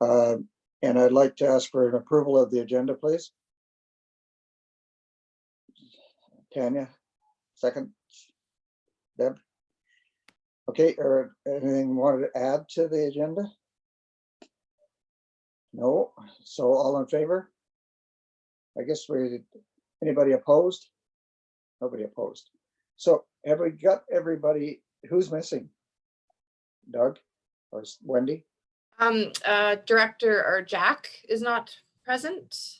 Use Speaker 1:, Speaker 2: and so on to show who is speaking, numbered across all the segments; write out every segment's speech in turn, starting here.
Speaker 1: And I'd like to ask for an approval of the agenda, please. Tanya, second. Deb. Okay, or anything you wanted to add to the agenda? No, so all in favor? I guess anybody opposed? Nobody opposed. So have we got everybody? Who's missing? Doug or Wendy?
Speaker 2: Director or Jack is not present.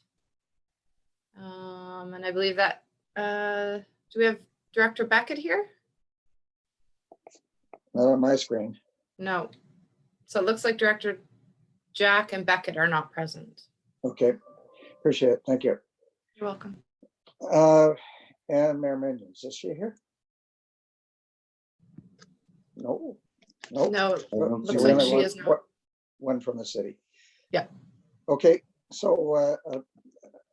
Speaker 2: And I believe that, do we have Director Beckett here?
Speaker 1: Not on my screen.
Speaker 2: No. So it looks like Director Jack and Beckett are not present.
Speaker 1: Okay, appreciate it. Thank you.
Speaker 2: You're welcome.
Speaker 1: And Mayor Minions, is she here? No. No.
Speaker 2: No,
Speaker 1: So
Speaker 2: looks
Speaker 1: we
Speaker 2: like
Speaker 1: only
Speaker 2: she
Speaker 1: want
Speaker 2: is not.
Speaker 1: One from the city.
Speaker 2: Yeah.
Speaker 1: Okay, so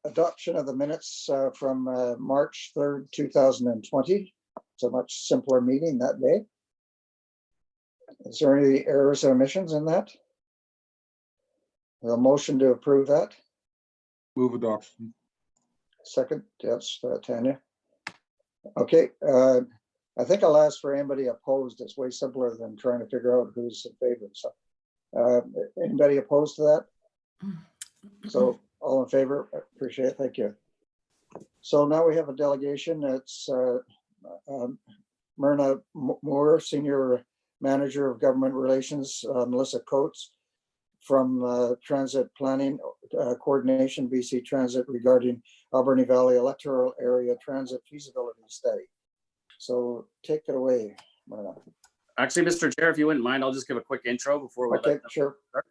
Speaker 1: adoption of the minutes from March 3rd, 2020. It's a much simpler meeting that day. Is there any errors or omissions in that? A motion to approve that?
Speaker 3: Move adoption.
Speaker 1: Second, yes, Tanya. Okay, I think I'll ask for anybody opposed. It's way simpler than trying to figure out who's in favor. So, anybody opposed to that? So, all in favor? Appreciate it. Thank you. So now we have a delegation. It's Myrna Moore, Senior Manager of Government Relations, Melissa Coates from Transit Planning Coordination, BC Transit, regarding Alberni Valley Electoral Area Transit Feasibility Study. So take it away, Myrna.
Speaker 4: Actually, Mr. Chair, if you wouldn't mind, I'll just give a quick intro before we
Speaker 1: Okay, sure.
Speaker 4: start.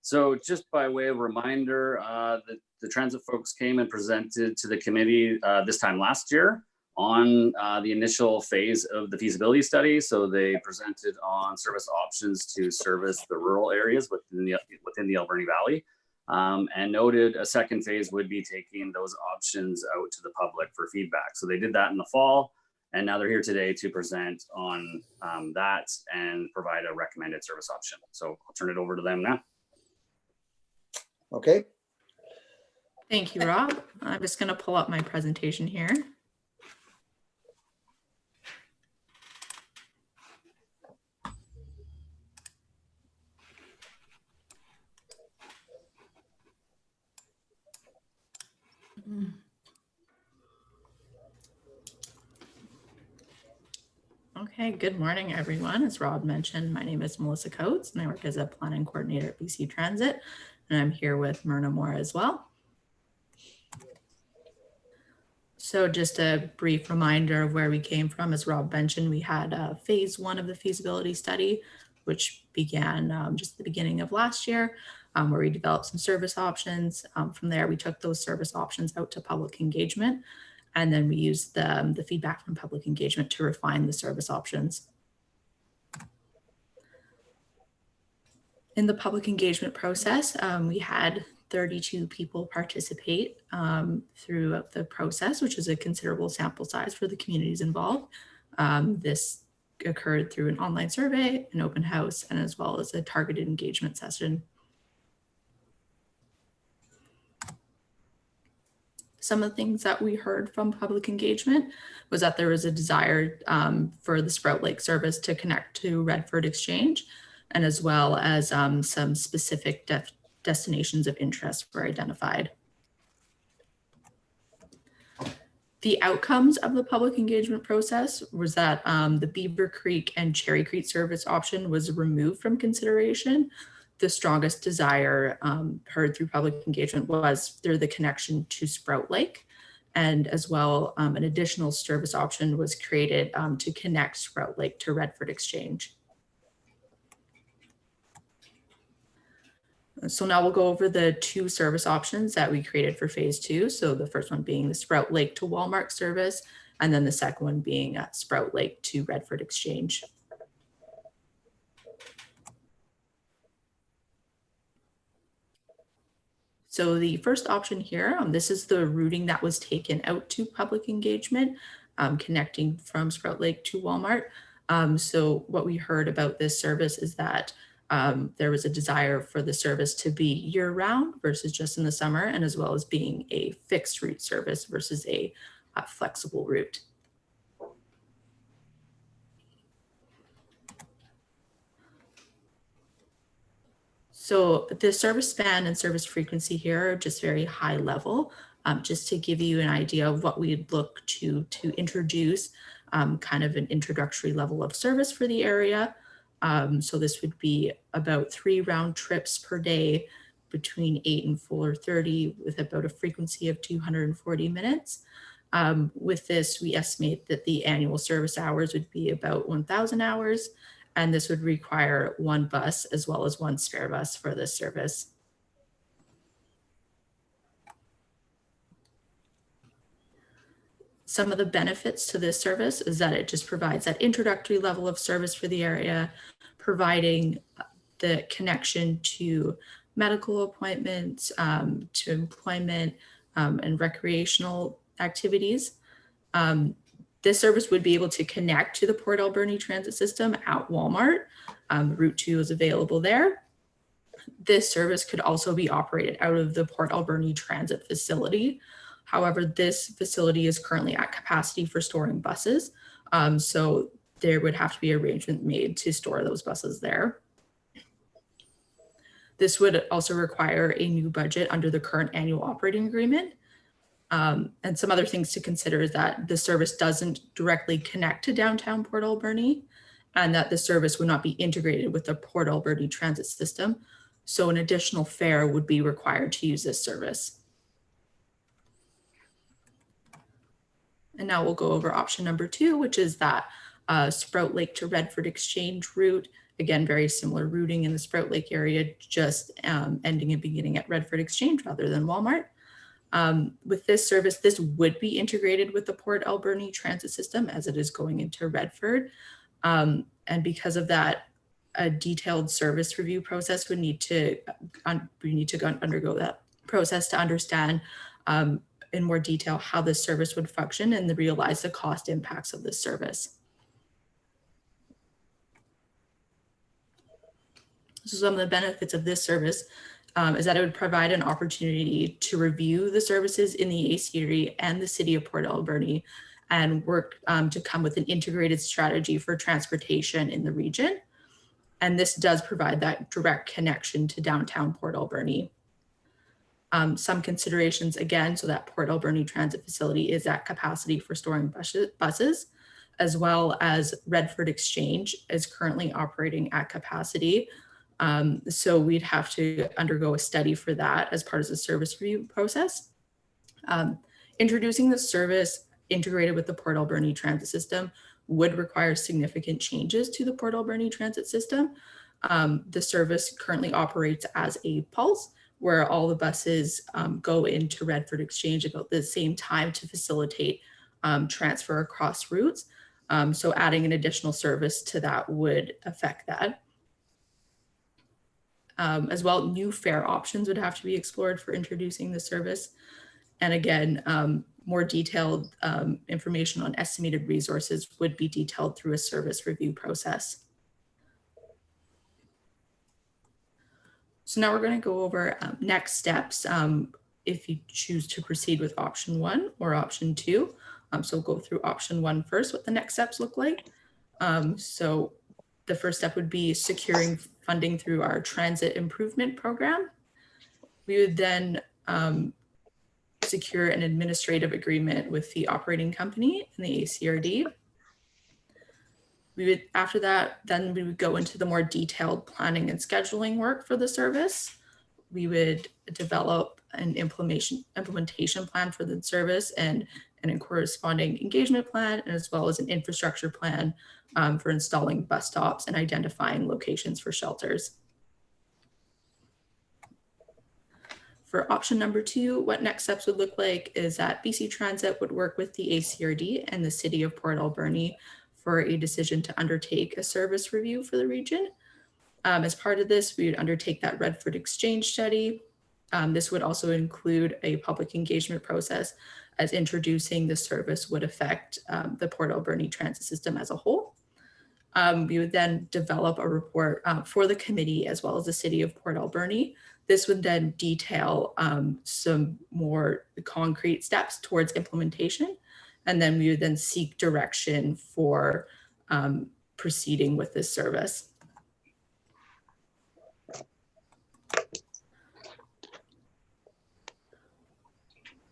Speaker 4: So just by way of reminder, the transit folks came and presented to the committee this time last year on the initial phase of the feasibility study. So they presented on service options to service the rural areas within the Alberni Valley, and noted a second phase would be taking those options out to the public for feedback. So they did that in the fall, and now they're here today to present on that and provide a recommended service option. So I'll turn it over to them now.
Speaker 1: Okay.
Speaker 5: Thank you, Rob. I'm just going to pull up my presentation here. Okay, good morning, everyone. As Rob mentioned, my name is Melissa Coates, and I work as a planning coordinator at BC Transit, and I'm here with Myrna Moore as well. So just a brief reminder of where we came from. As Rob mentioned, we had phase one of the feasibility study, which began just at the beginning of last year, where we developed some service options. From there, we took those service options out to public engagement, and then we used the feedback from public engagement to refine the service options. In the public engagement process, we had 32 people participate throughout the process, which is a considerable sample size for the communities involved. This occurred through an online survey, an open house, and as well as a targeted engagement session. Some of the things that we heard from public engagement was that there was a desire for the Sprout Lake service to connect to Redford Exchange, and as well as some specific destinations of interest were identified. The outcomes of the public engagement process was that the Beaver Creek and Cherry Creek service option was removed from consideration. The strongest desire heard through public engagement was through the connection to Sprout Lake, and as well an additional service option was created to connect Sprout Lake to Redford Exchange. So now we'll go over the two service options that we created for phase two. So the first one being the Sprout Lake to Walmart service, and then the second one being Sprout Lake to Redford Exchange. So the first option here, this is the routing that was taken out to public engagement, connecting from Sprout Lake to Walmart. So what we heard about this service is that there was a desire for the service to be year-round versus just in the summer, and as well as being a fixed route service versus a flexible route. So the service span and service frequency here are just very high level, just to give you an idea of what we'd look to introduce kind of an introductory level of service for the area. So this would be about 3 round trips per day between 8 and 4:30 with about a frequency of 240 minutes. With this, we estimate that the annual service hours would be about 1,000 hours, and this would require 1 bus as well as 1 spare bus for this service. Some of the benefits to this service is that it just provides that introductory level of service for the area, providing the connection to medical appointments, to employment and recreational activities. This service would be able to connect to the Port Alberni transit system at Walmart. Route 2 is available there. This service could also be operated out of the Port Alberni transit facility. However, this facility is currently at capacity for storing buses. So there would have to be arrangement made to store those buses there. This would also require a new budget under the current annual operating agreement. And some other things to consider is that the service doesn't directly connect to downtown Port Alberni, and that the service would not be integrated with the Port Alberni transit system. So an additional fare would be required to use this service. And now we'll go over option number 2, which is that Sprout Lake to Redford exchange route. Again, very similar routing in the Sprout Lake area, just ending and beginning at Redford Exchange rather than Walmart. With this service, this would be integrated with the Port Alberni transit system as it is going into Redford. And because of that, a detailed service review process would need to, undergo that process to understand in more detail how this service would function and realize the cost impacts of this service. So some of the benefits of this service is that it would provide an opportunity to review the services in the ACRE and the city of Port Alberni and work to come with an integrated strategy for transportation in the region. And this does provide that direct connection to downtown Port Alberni. Some considerations, again, so that Port Alberni transit facility is at capacity for storing buses, as well as Redford Exchange is currently operating at capacity. So we'd have to undergo a study for that as part of the service review process. Introducing the service integrated with the Port Alberni transit system would require significant changes to the Port Alberni transit system. The service currently operates as a pulse, where all the buses go into Redford Exchange about the same time to facilitate transfer across routes. So adding an additional service to that would affect that. As well, new fare options would have to be explored for introducing the service. And again, more detailed information on estimated resources would be detailed through a service review process. So now we're going to go over next steps if you choose to proceed with option 1 or option 2. So we'll go through option 1 first, what the next steps look like. So the first step would be securing funding through our transit improvement program. We would then secure an administrative agreement with the operating company and the ACRD. We would, after that, then we would go into the more detailed planning and scheduling work for the service. We would develop an implementation plan for the service and a corresponding engagement plan, as well as an infrastructure plan for installing bus stops and identifying locations for shelters. For option number 2, what next steps would look like is that BC Transit would work with the ACRD and the city of Port Alberni for a decision to undertake a service review for the region. As part of this, we would undertake that Redford Exchange study. This would also include a public engagement process, as introducing the service would affect the Port Alberni transit system as a whole. We would then develop a report for the committee as well as the city of Port Alberni. This would then detail some more concrete steps towards implementation. And then we would then seek direction for proceeding with this service.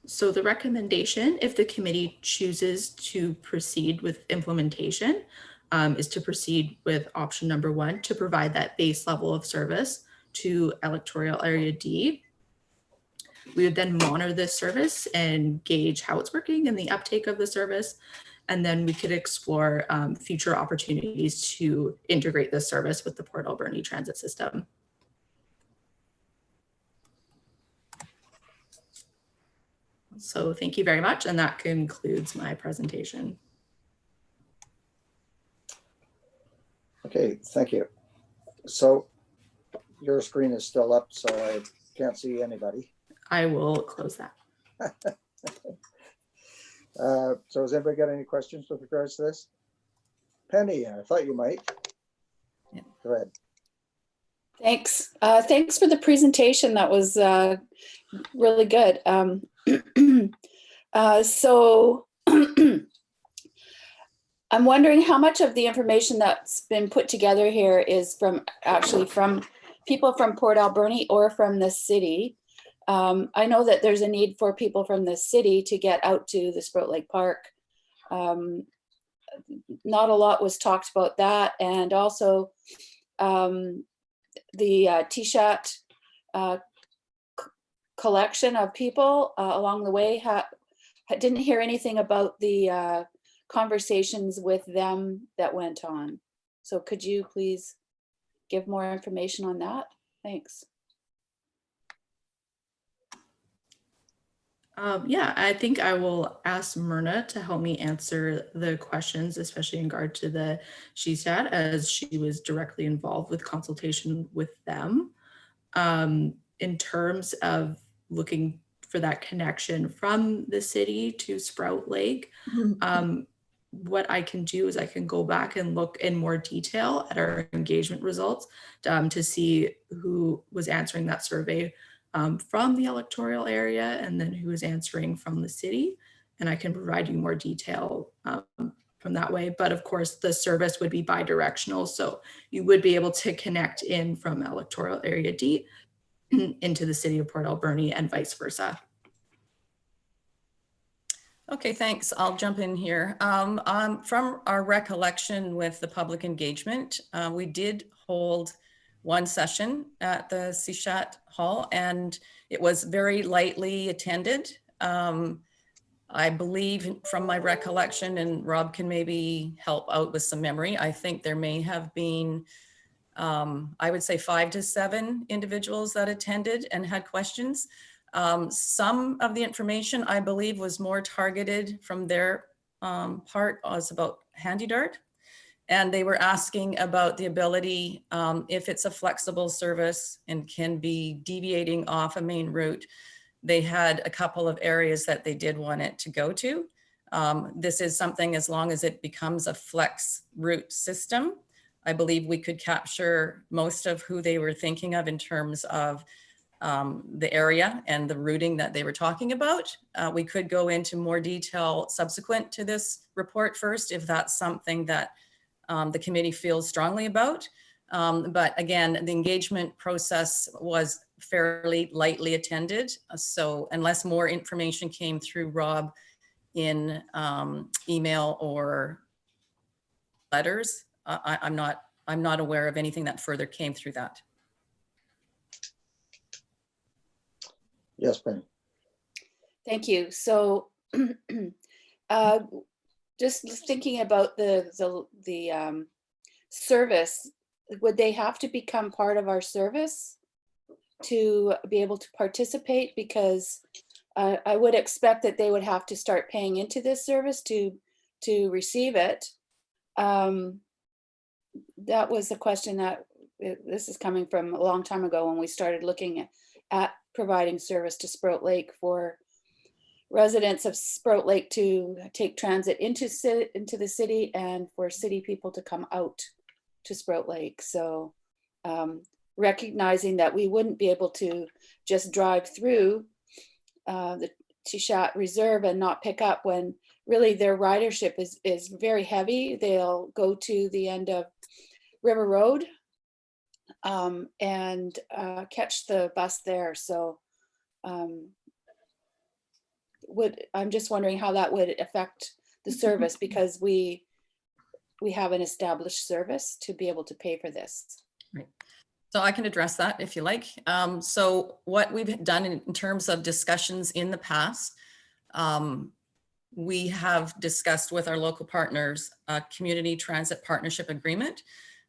Speaker 5: So the recommendation, if the committee chooses to proceed with implementation, is to proceed with option number 1, to provide that base level of service to electoral area D. We would then monitor this service and gauge how it's working and the uptake of the service. And then we could explore future opportunities to integrate this service with the Port Alberni transit system. So thank you very much. And that concludes my presentation.
Speaker 1: Okay, thank you. So your screen is still up, so I can't see anybody.
Speaker 5: I will close that.
Speaker 1: So has anybody got any questions with regards to this? Penny, I thought you might.
Speaker 6: Yeah.
Speaker 1: Go ahead.
Speaker 6: Thanks. Thanks for the presentation. That was really good. So I'm wondering how much of the information that's been put together here is actually from people from Port Alberni or from the city. I know that there's a need for people from the city to get out to the Sprout Lake Park. Not a lot was talked about that. And also the T-shirt collection of people along the way. Didn't hear anything about the conversations with them that went on. So could you please give more information on that? Thanks.
Speaker 5: Yeah, I think I will ask Myrna to help me answer the questions, especially in regard to the SheStat, as she was directly involved with consultation with them. In terms of looking for that connection from the city to Sprout Lake, what I can do is I can go back and look in more detail at our engagement results to see who was answering that survey from the electoral area and then who is answering from the city. And I can provide you more detail from that way. But of course, the service would be bi-directional. So you would be able to connect in from electoral area D into the city of Port Alberni and vice versa.
Speaker 7: Okay, thanks. I'll jump in here. From our recollection with the public engagement, we did hold one session at the CSHAT Hall, and it was very lightly attended. I believe from my recollection, and Rob can maybe help out with some memory, I think there may have been, I would say 5 to 7 individuals that attended and had questions. Some of the information I believe was more targeted from their part was about HandyDart. And they were asking about the ability, if it's a flexible service and can be deviating off a main route. They had a couple of areas that they did want it to go to. This is something, as long as it becomes a flex route system, I believe we could capture most of who they were thinking of in terms of the area and the routing that they were talking about. We could go into more detail subsequent to this report first, if that's something that the committee feels strongly about. But again, the engagement process was fairly lightly attended. So unless more information came through Rob in email or letters, I'm not aware of anything that further came through that.
Speaker 1: Yes, Penny.
Speaker 6: Thank you. So just thinking about the service, would they have to become part of our service to be able to participate? Because I would expect that they would have to start paying into this service to receive it. That was a question that this is coming from a long time ago when we started looking at providing service to Sprout Lake for residents of Sprout Lake to take transit into the city and for city people to come out to Sprout Lake. So recognizing that we wouldn't be able to just drive through the Tishat Reserve and not pick up when really their ridership is very heavy. They'll go to the end of River Road and catch the bus there. So I'm just wondering how that would affect the service, because we have an established service to be able to pay for this.
Speaker 7: Right. So I can address that if you like. So what we've done in terms of discussions in the past, we have discussed with our local partners a community transit partnership agreement.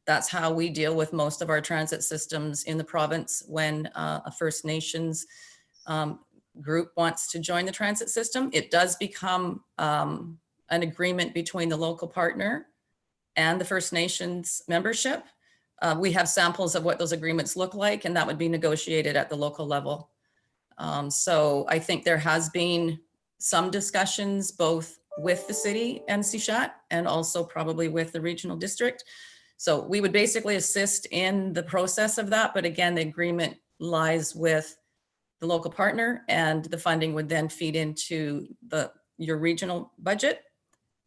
Speaker 7: That's how we deal with most of our transit systems in the province when a First Nations group wants to join the transit system. It does become an agreement between the local partner and the First Nations membership. We have samples of what those agreements look like, and that would be negotiated at the local level. So I think there has been some discussions both with the city and Sichat and also probably with the regional district. So we would basically assist in the process of that. But again, the agreement lies with the local partner, and the funding would then feed into your regional budget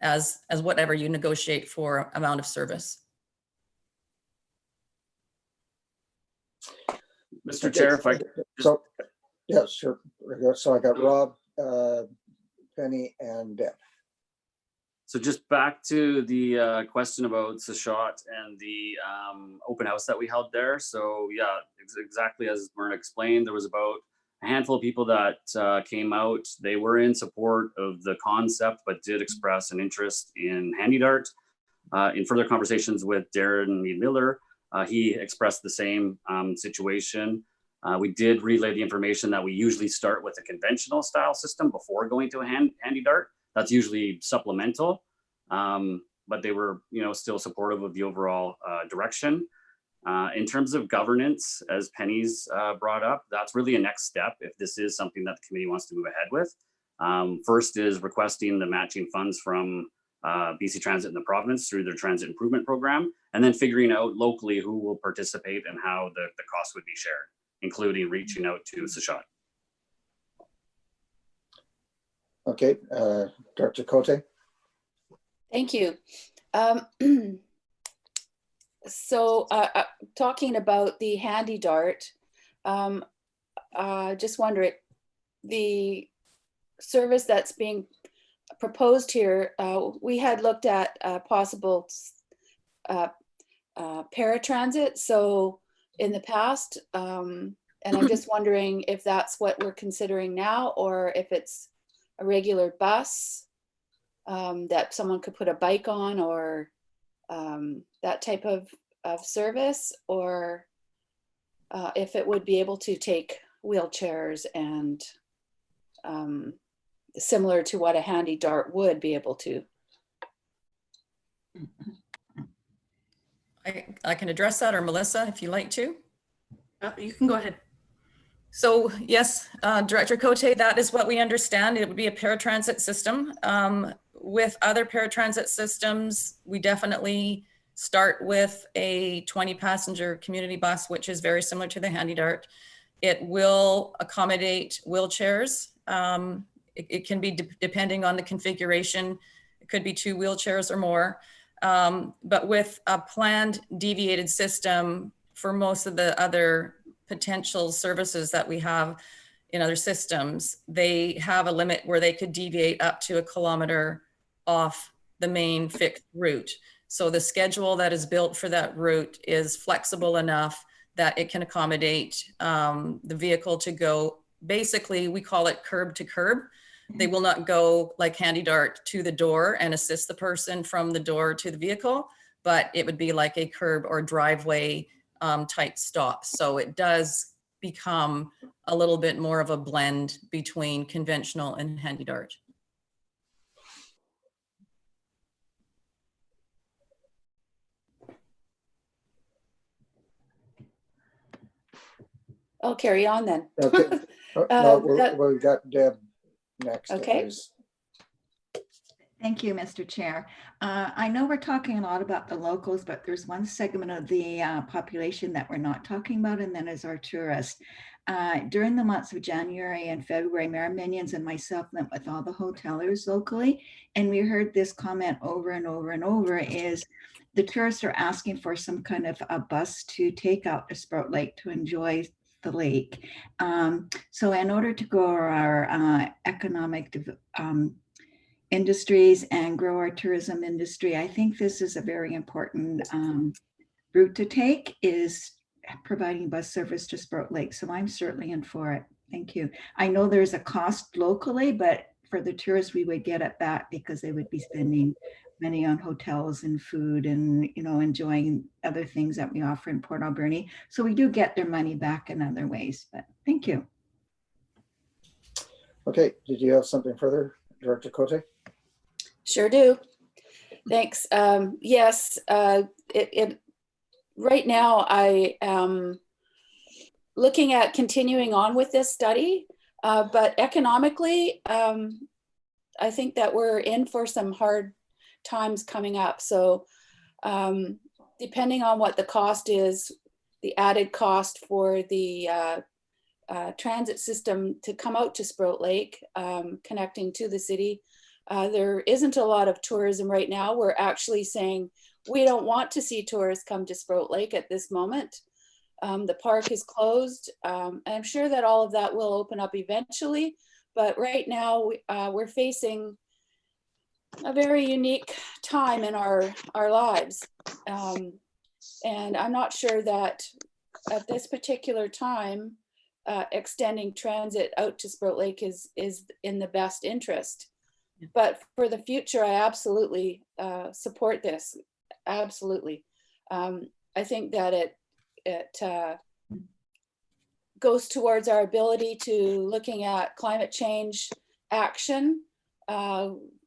Speaker 7: as whatever you negotiate for amount of service.
Speaker 4: Mr. Chair, if I could just,
Speaker 1: So, yeah, sure. So I got Rob, Penny, and Deb.
Speaker 4: so just back to the question about Sichat and the open house that we held there. So yeah, exactly as Myrna explained, there was about a handful of people that came out. They were in support of the concept, but did express an interest in Handy Dart. In further conversations with Darren Miller, he expressed the same situation. We did relay the information that we usually start with a conventional style system before going to a Handy Dart. That's usually supplemental, but they were, still supportive of the overall direction. In terms of governance, as Penny's brought up, that's really a next step if this is something that the committee wants to move ahead with. First is requesting the matching funds from BC Transit in the province through their transit improvement program, and then figuring out locally who will participate and how the cost would be shared, including reaching out to Sichat.
Speaker 1: Okay, Director Cote.
Speaker 6: Thank you. So talking about the Handy Dart, just wonder, the service that's being proposed here, we had looked at possible paratransit, so in the past, and I'm just wondering if that's what we're considering now, or if it's a regular bus that someone could put a bike on, or that type of service, or if it would be able to take wheelchairs and similar to what a Handy Dart would be able to.
Speaker 7: I can address that, or Melissa, if you like to.
Speaker 5: You can go ahead.
Speaker 7: So yes, Director Cote, that is what we understand. It would be a paratransit system. With other paratransit systems, we definitely start with a 20-passenger community bus, which is very similar to the Handy Dart. It will accommodate wheelchairs. It can be depending on the configuration. It could be 2 wheelchairs or more. But with a planned deviated system for most of the other potential services that we have in other systems, they have a limit where they could deviate up to 1 kilometer off the main fixed route. So the schedule that is built for that route is flexible enough that it can accommodate the vehicle to go, basically, we call it curb to curb. They will not go like Handy Dart to the door and assist the person from the door to the vehicle, but it would be like a curb or driveway type stop. So it does become a little bit more of a blend between conventional and Handy Dart.
Speaker 6: I'll carry on then.
Speaker 1: Okay. No, we've got Deb next. if
Speaker 6: Okay.
Speaker 1: there's-
Speaker 8: Thank you, Mr. Chair. I know we're talking a lot about the locals, but there's one segment of the population that we're not talking about, and that is our tourists. During the months of January and February, Mayor Minions and myself met with all the hotelers locally, and we heard this comment over and over and over is the tourists are asking for some kind of a bus to take out to Sprout Lake to enjoy the lake. So in order to grow our economic industries and grow our tourism industry, I think this is a very important route to take, is providing bus service to Sprout Lake. So I'm certainly in for it. Thank you. I know there's a cost locally, but for the tourists, we would get it back because they would be spending money on hotels and food and, you know, enjoying other things that we offer in Port Alberni. So we do get their money back in other ways, but thank you.
Speaker 1: Okay, did you have something further, Director Cote?
Speaker 6: Sure do. Thanks. Yes, right now I am looking at continuing on with this study, but economically, I think that we're in for some hard times coming up. So depending on what the cost is, the added cost for the transit system to come out to Sprout Lake, connecting to the city, there isn't a lot of tourism right now. We're actually saying we don't want to see tourists come to Sprout Lake at this moment. The park is closed. I'm sure that all of that will open up eventually, but right now we're facing a very unique time in our lives. And I'm not sure that at this particular time, extending transit out to Sprout Lake is in the best interest. But for the future, I absolutely support this. Absolutely. I think that it goes towards our ability to looking at climate change action,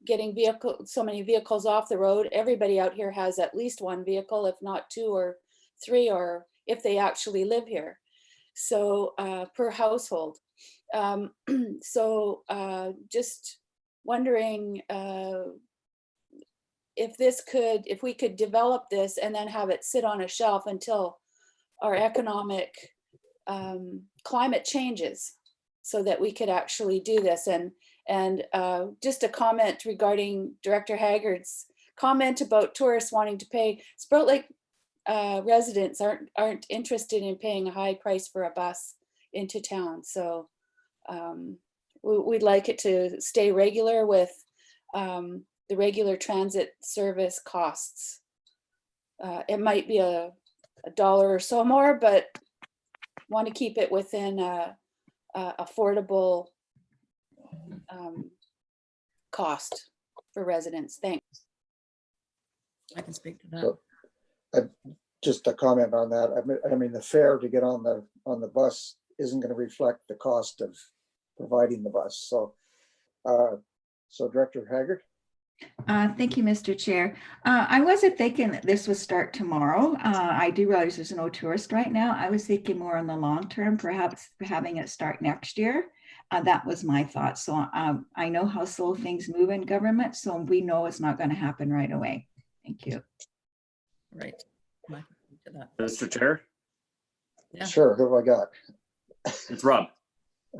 Speaker 6: getting so many vehicles off the road. Everybody out here has at least one vehicle, if not two or three, or if they actually live here. So per household. Just wondering if we could develop this and then have it sit on a shelf until our economic climate changes, so that we could actually do this. And just a comment regarding Director Haggard's comment about tourists wanting to pay. Sprout Lake residents aren't interested in paying a high price for a bus into town. So we'd like it to stay regular with the regular transit service costs. It might be a $1 or so more, but want to keep it within affordable cost for residents. Thanks.
Speaker 7: I can speak to that.
Speaker 1: So, just a comment on that. I mean, the fare to get on the bus isn't going to reflect the cost of providing the bus. So, so Director Haggard.
Speaker 8: Thank you, Mr. Chair. I wasn't thinking that this would start tomorrow. I do realize there's no tourist right now. I was thinking more in the long term, perhaps having it start next year. That was my thought. So I know how slow things move in government, so we know it's not going to happen right away. Thank you.
Speaker 7: Right. I can speak to that.
Speaker 4: Mr. Chair,
Speaker 7: Yeah.
Speaker 1: Sure, who have I got?
Speaker 4: it's Rob.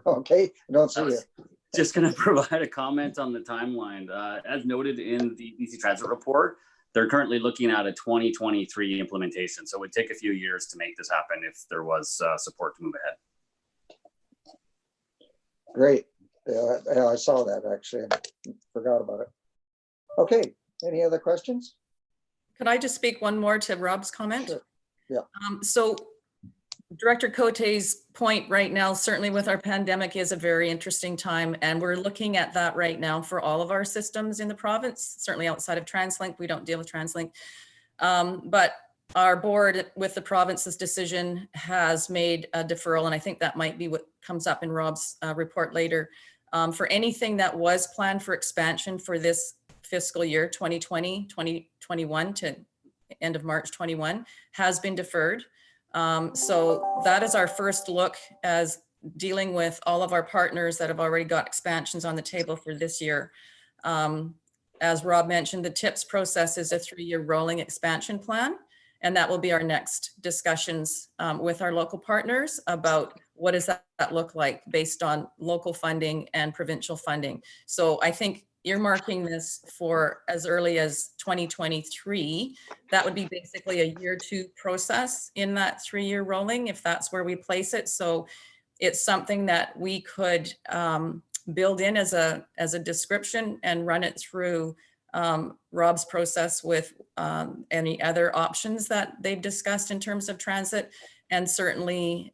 Speaker 1: Okay, I don't see
Speaker 4: I
Speaker 1: you.
Speaker 4: was just going to provide a comment on the timeline. As noted in the BC Transit report, they're currently looking at a 2023 implementation. So it would take a few years to make this happen if there was support to move ahead.
Speaker 1: Great. Yeah, I saw that actually and forgot about it. Okay, any other questions?
Speaker 7: Could I just speak one more to Rob's comment?
Speaker 1: Sure. Yeah.
Speaker 7: So Director Cote's point right now, certainly with our pandemic, is a very interesting time. And we're looking at that right now for all of our systems in the province, certainly outside of TransLink. We don't deal with TransLink. But our board, with the province's decision, has made a deferral. And I think that might be what comes up in Rob's report later. For anything that was planned for expansion for this fiscal year, 2020, 2021 to end of March 21, has been deferred. So that is our first look as dealing with all of our partners that have already got expansions on the table for this year. As Rob mentioned, the TIPS process is a 3-year rolling expansion plan. And that will be our next discussions with our local partners about what does that look like based on local funding and provincial funding. So I think earmarking this for as early as 2023, that would be basically a year 2 process in that 3-year rolling, if that's where we place it. So it's something that we could build in as a description and run it through Rob's process with any other options that they've discussed in terms of transit, and certainly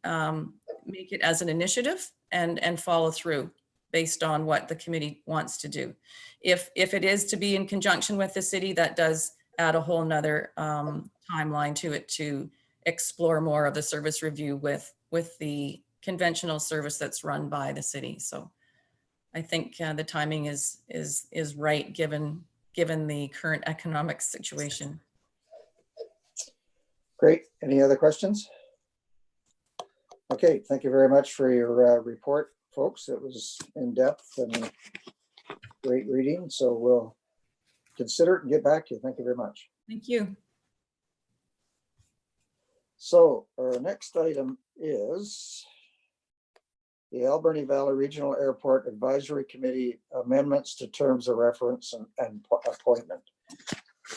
Speaker 7: make it as an initiative and follow through based on what the committee wants to do. If it is to be in conjunction with the city, that does add a whole nother timeline to it to explore more of the service review with the conventional service that's run by the city. So I think the timing is right given the current economic situation.
Speaker 1: Great. Any other questions? Okay, thank you very much for your report, folks. It was in-depth and great reading. So we'll consider it and get back to you. Thank you very much.
Speaker 7: Thank you.
Speaker 1: So our next item is the Alberni Valley Regional Airport Advisory Committee amendments to terms of reference and appointment.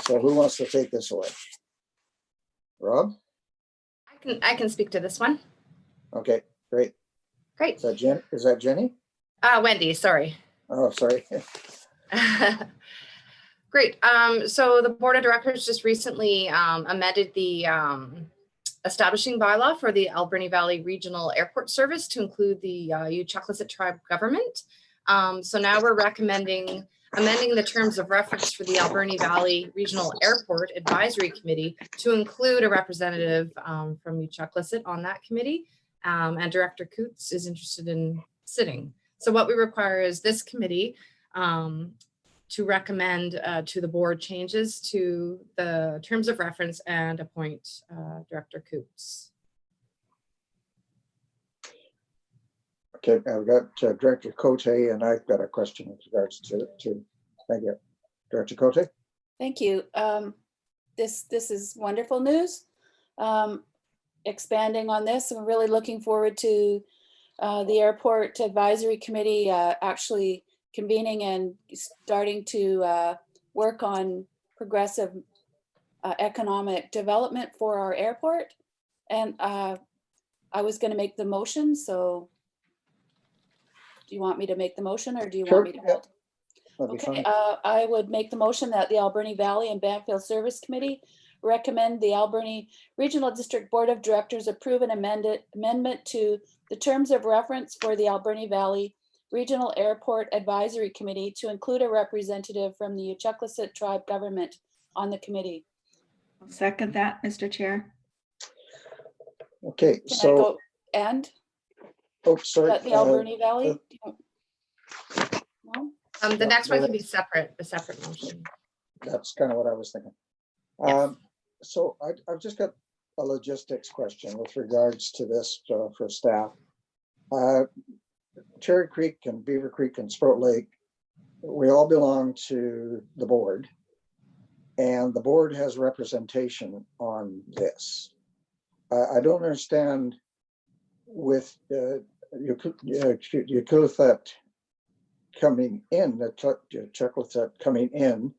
Speaker 1: So who wants to take this away? Rob?
Speaker 2: I can speak to this one.
Speaker 1: Okay, great.
Speaker 2: Great.
Speaker 1: Is that Jenny?
Speaker 2: Wendy, sorry.
Speaker 1: Oh, sorry.
Speaker 2: Great. So the board of directors just recently amended the establishing bylaw for the Alberni Valley Regional Airport Service to include the Uchucklacit Tribe government. So now we're recommending amending the terms of reference for the Alberni Valley Regional Airport Advisory Committee to include a representative from Uchucklacit on that committee. And Director Coots is interested in sitting. So what we require is this committee to recommend to the board changes to the terms of reference and appoint Director Coots.
Speaker 1: Okay, I've got Director Cote, and I've got a question with regards to thank you. Director Cote?
Speaker 6: Thank you. This is wonderful news. Expanding on this, I'm really looking forward to the Airport Advisory Committee actually convening and starting to work on progressive economic development for our airport. And I was going to make the motion, so do you want me to make the motion, or do you want me to?
Speaker 1: Yeah.
Speaker 6: Okay, I would make the motion that the Alberni Valley and Bamfield Service Committee recommend the Alberni Regional District Board of Directors approve an amendment to the terms of reference for the Alberni Valley Regional Airport Advisory Committee to include a representative from the Uchucklacit Tribe government on the committee.
Speaker 8: I'll second that, Mr. Chair.
Speaker 1: Okay,
Speaker 6: Can I
Speaker 1: so
Speaker 6: go and
Speaker 1: oh, sorry.
Speaker 6: the Alberni Valley? No?
Speaker 2: The next one can be separate, a separate motion.
Speaker 1: That's kind of what I was thinking.
Speaker 2: Yes.
Speaker 1: So I've just got a logistics question with regards to this for staff. Cherry Creek and Beaver Creek and Sprout Lake, we all belong to the board, and the board has representation on this. I don't understand with Uchucklacit coming in, the Uchucklacit coming in,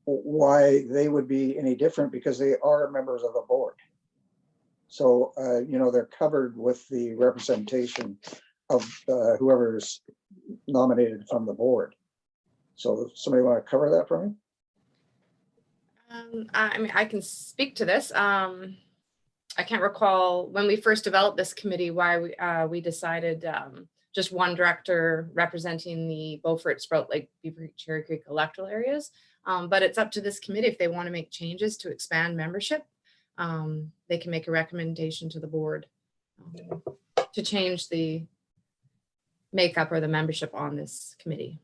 Speaker 1: why they would be any different, because they are members of the board. So, they're covered with the representation of whoever's nominated from the board. So somebody want to cover that for me?
Speaker 2: I mean, I can speak to this. I can't recall when we first developed this committee why we decided just one director representing the Beaufort, Sprout Lake, Beaver Creek, Cherry Creek electoral areas. But it's up to this committee if they want to make changes to expand membership. They can make a recommendation to the board to change the makeup or the membership on this committee.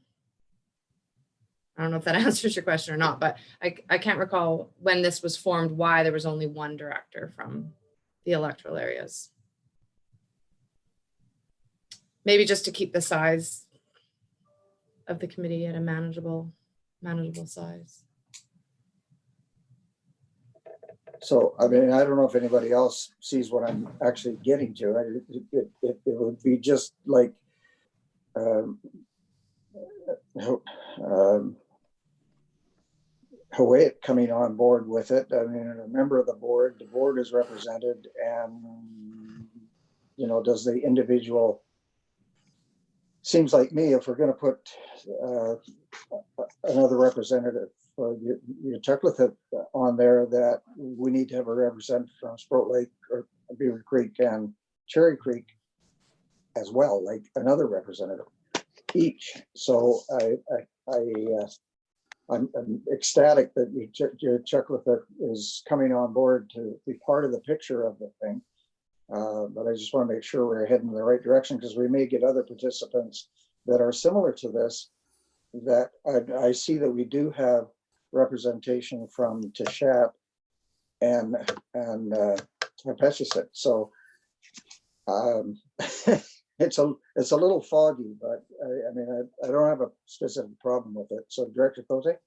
Speaker 2: I don't know if that answers your question or not, but I can't recall when this was formed why there was only one director from the electoral areas. Maybe just to keep the size of the committee at a manageable size.
Speaker 1: So, I mean, I don't know if anybody else sees what I'm actually getting to. It would be just like Hawaiian coming on board with it. I mean, a member of the board is represented, and, you know, does the individual, seems like me, if we're going to put another representative for Uchucklethit on there, that we need to have a representative from Sprout Lake or Beaver Creek and Cherry Creek as well, like another representative each. So I'm ecstatic that Uchucklethit is coming on board to be part of the picture of the thing. But I just want to make sure we're heading in the right direction, because we may get other participants that are similar to this, that I see that we do have representation from Tishat and Peshisit. So it's a little foggy, but I mean, I don't have a specific problem with it. So Director Cote?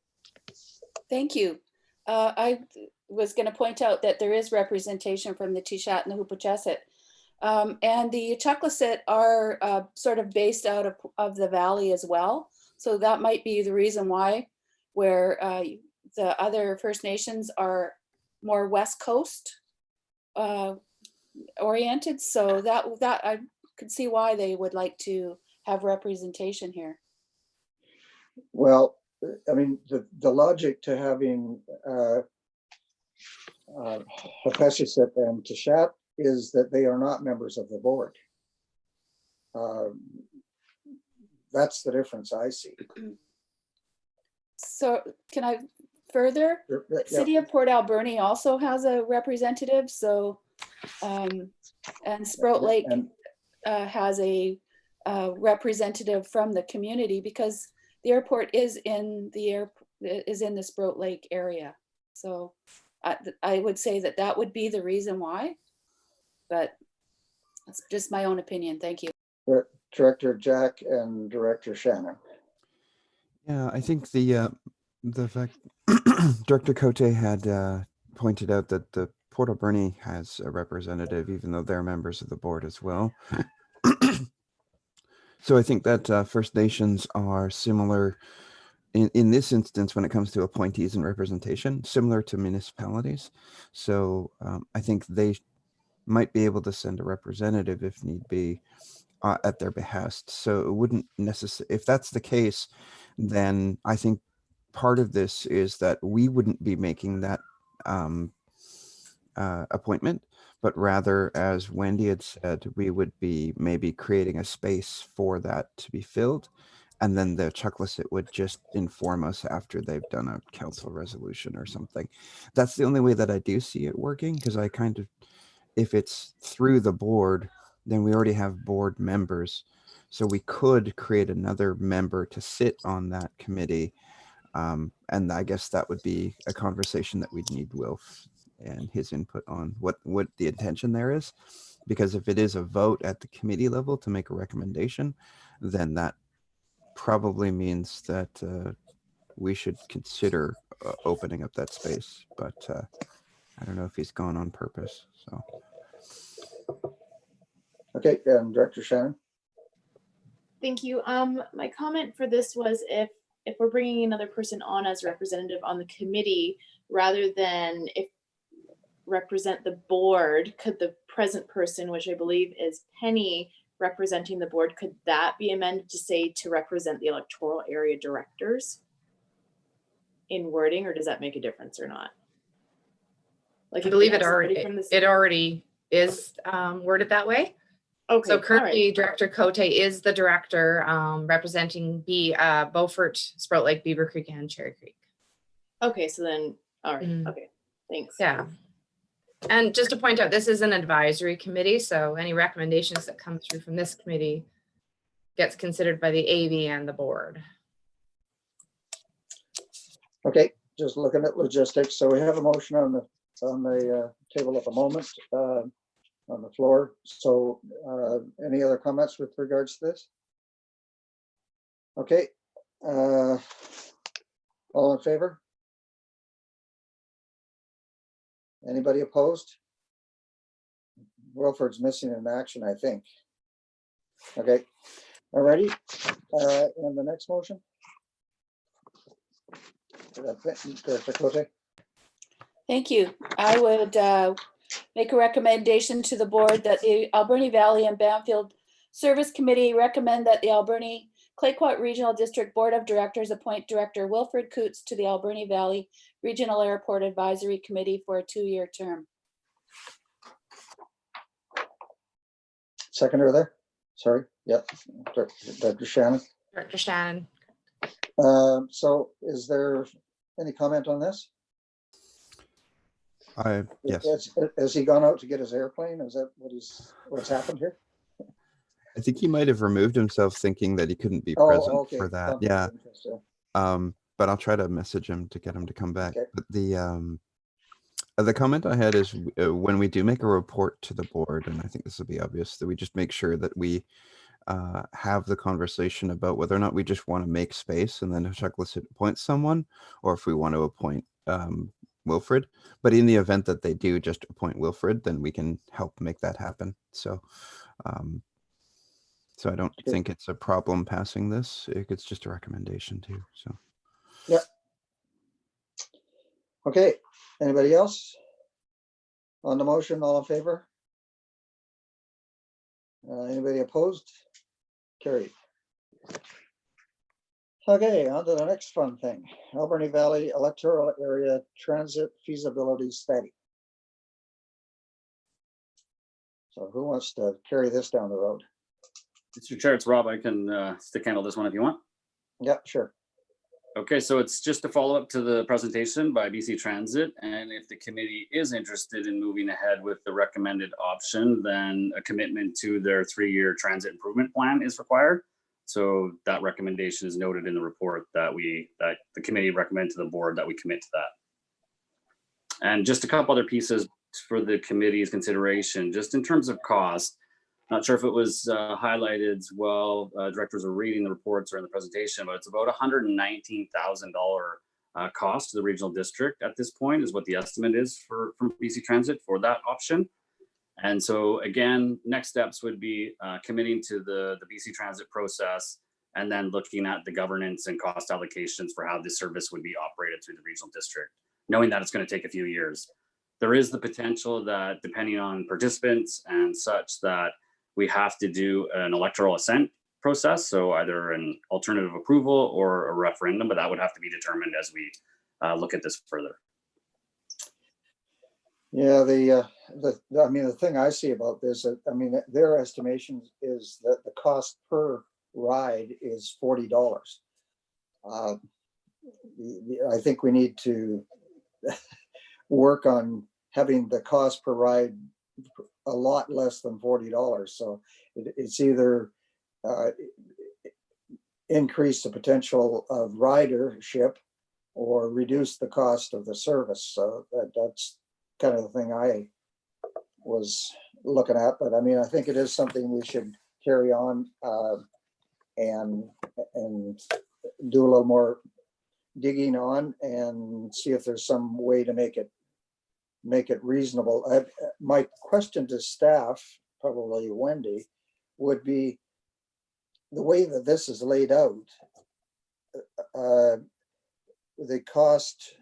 Speaker 6: Thank you. I was going to point out that there is representation from the Tishat and the Hupuchesset. And the Uchucklethit are sort of based out of the valley as well. So that might be the reason why, where the other First Nations are more West Coast oriented. So that I could see why they would like to have representation here.
Speaker 1: Well, I mean, the logic to having Peshisit and Tishat is that they are not members of the board. That's the difference I see.
Speaker 6: So can I further?
Speaker 1: Yeah.
Speaker 6: City of Port Alberni also has a representative. So, and Sprout Lake has a representative from the community, because the airport is in the Sprout Lake area. So I would say that would be the reason why, but that's just my own opinion. Thank you.
Speaker 1: Director Jack and Director Shannon.
Speaker 9: Yeah, I think the fact Director Cote had pointed out that the Port Alberni has a representative, even though they're members of the board as well. So I think that First Nations are similar in this instance when it comes to appointees and representation, similar to municipalities. So I think they might be able to send a representative if need be at their behest. So it wouldn't necessarily, if that's the case, then I think part of this is that we wouldn't be making that appointment, but rather, as Wendy had said, we would be maybe creating a space for that to be filled. And then the Uchucklethit would just inform us after they've done a council resolution or something. That's the only way that I do see it working, because I kind of, if it's through the board, then we already have board members. So we could create another member to sit on that committee. And I guess that would be a conversation that we'd need Wilf and his input on what the intention there is. Because if it is a vote at the committee level to make a recommendation, then that probably means that we should consider opening up that space. But I don't know if he's gone on purpose, so.
Speaker 1: Okay, and Director Shannon.
Speaker 10: Thank you. My comment for this was if we're bringing another person on as representative on the committee, rather than represent the board, could the present person, which I believe is Penny, representing the board, could that be amended to say to represent the electoral area directors in wording, or does that make a difference or not? Like,
Speaker 2: I believe it already is worded that way.
Speaker 10: Okay.
Speaker 2: So currently Director Cote is the director representing Beaufort, Sprout Lake, Beaver Creek, and Cherry Creek.
Speaker 10: Okay, so then, all right. Okay, thanks.
Speaker 2: Yeah. And just to point out, this is an advisory committee, so any recommendations that come through from this committee gets considered by the AV and the board.
Speaker 1: Okay, just looking at logistics. So we have a motion on the table at the moment. on the floor. So any other comments with regards to this? Okay. All in favor? Anybody opposed? Wilford's missing in action, I think. Okay, all righty. And the next motion? Director Cote?
Speaker 6: Thank you. I would make a recommendation to the board that the Alberni Valley and Bamfield Service Committee recommend that the Alberni Clayoquot Regional District Board of Directors appoint Director Wilford Coots to the Alberni Valley Regional Airport Advisory Committee for a 2-year term.
Speaker 1: Seconder there? Sorry, yep. Dr. Shannon.
Speaker 2: Director Shannon.
Speaker 1: So is there any comment on this?
Speaker 9: Yes,
Speaker 1: Has he gone out to get his airplane? Is that what's happened here?
Speaker 9: I think he might have removed himself thinking that he couldn't be
Speaker 1: Oh,
Speaker 9: present
Speaker 1: okay.
Speaker 9: for that.
Speaker 1: Conflict
Speaker 9: Yeah.
Speaker 1: of interest, yeah.
Speaker 9: But I'll try to message him to get him to come back.
Speaker 1: Okay.
Speaker 9: But the comment I had is when we do make a report to the board, and I think this will be obvious, that we just make sure that we have the conversation about whether or not we just want to make space and then checklist appoint someone, or if we want to appoint Wilfred. But in the event that they do just appoint Wilfred, then we can help make that happen. So so I don't think it's a problem passing this. It's just a recommendation too. So
Speaker 1: Yeah. Okay, anybody else? On the motion, all in favor? Anybody opposed? Carried. Okay, on to the next fun thing. Alberni Valley Electoral Area Transit Feasibility Study. So who wants to carry this down the road?
Speaker 4: Mr. Chair, it's Rob. I can stick handle this one if you want.
Speaker 1: Yeah, sure.
Speaker 4: Okay, so it's just a follow-up to the presentation by BC Transit, and if the committee is interested in moving ahead with the recommended option, then a commitment to their 3-year transit improvement plan is required. So that recommendation is noted in the report that the committee recommend to the board that we commit to that. And just a couple other pieces for the committee's consideration, just in terms of cost. Not sure if it was highlighted while directors are reading the reports or in the presentation, but it's about $119,000 cost to the regional district at this point is what the estimate is from BC Transit for that option. And so again, next steps would be committing to the BC Transit process and then looking at the governance and cost allocations for how this service would be operated through the regional district, knowing that it's going to take a few years. There is the potential that depending on participants and such that we have to do an electoral assent process. So either an alternative approval or a referendum, but that would have to be determined as we look at this further.
Speaker 1: Yeah, I mean, the thing I see about this, I mean, their estimation is that the cost per ride is $40. I think we need to work on having the cost per ride a lot less than $40. So it's either increase the potential of ridership or reduce the cost of the service. So that's kind of the thing I was looking at. But I mean, I think it is something we should carry on and do a little more digging on and see if there's some way to make it reasonable. My question to staff, probably Wendy, would be the way that this is laid out, the cost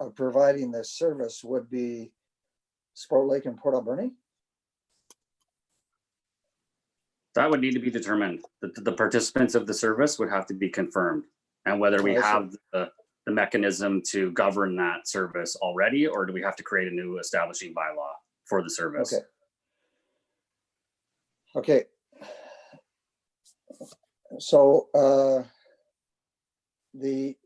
Speaker 1: of providing this service would be Sport Lake and Port Alberni?
Speaker 4: That would need to be determined. The participants of the service would have to be confirmed, and whether we have the mechanism to govern that service already, or do we have to create a new establishing bylaw for the service?
Speaker 1: Okay. So we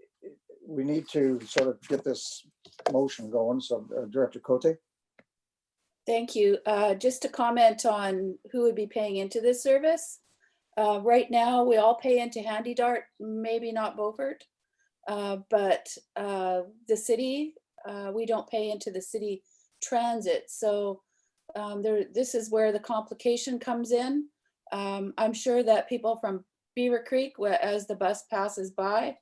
Speaker 1: need to sort of get this motion going. So Director Cote.
Speaker 6: Thank you. Just to comment on who would be paying into this service. Right now, we all pay into Handy Dart, maybe not Beaufort. But the city, we don't pay into the city transit. So this is where the complication comes in. I'm sure that people from Beaver Creek, as the bus passes by,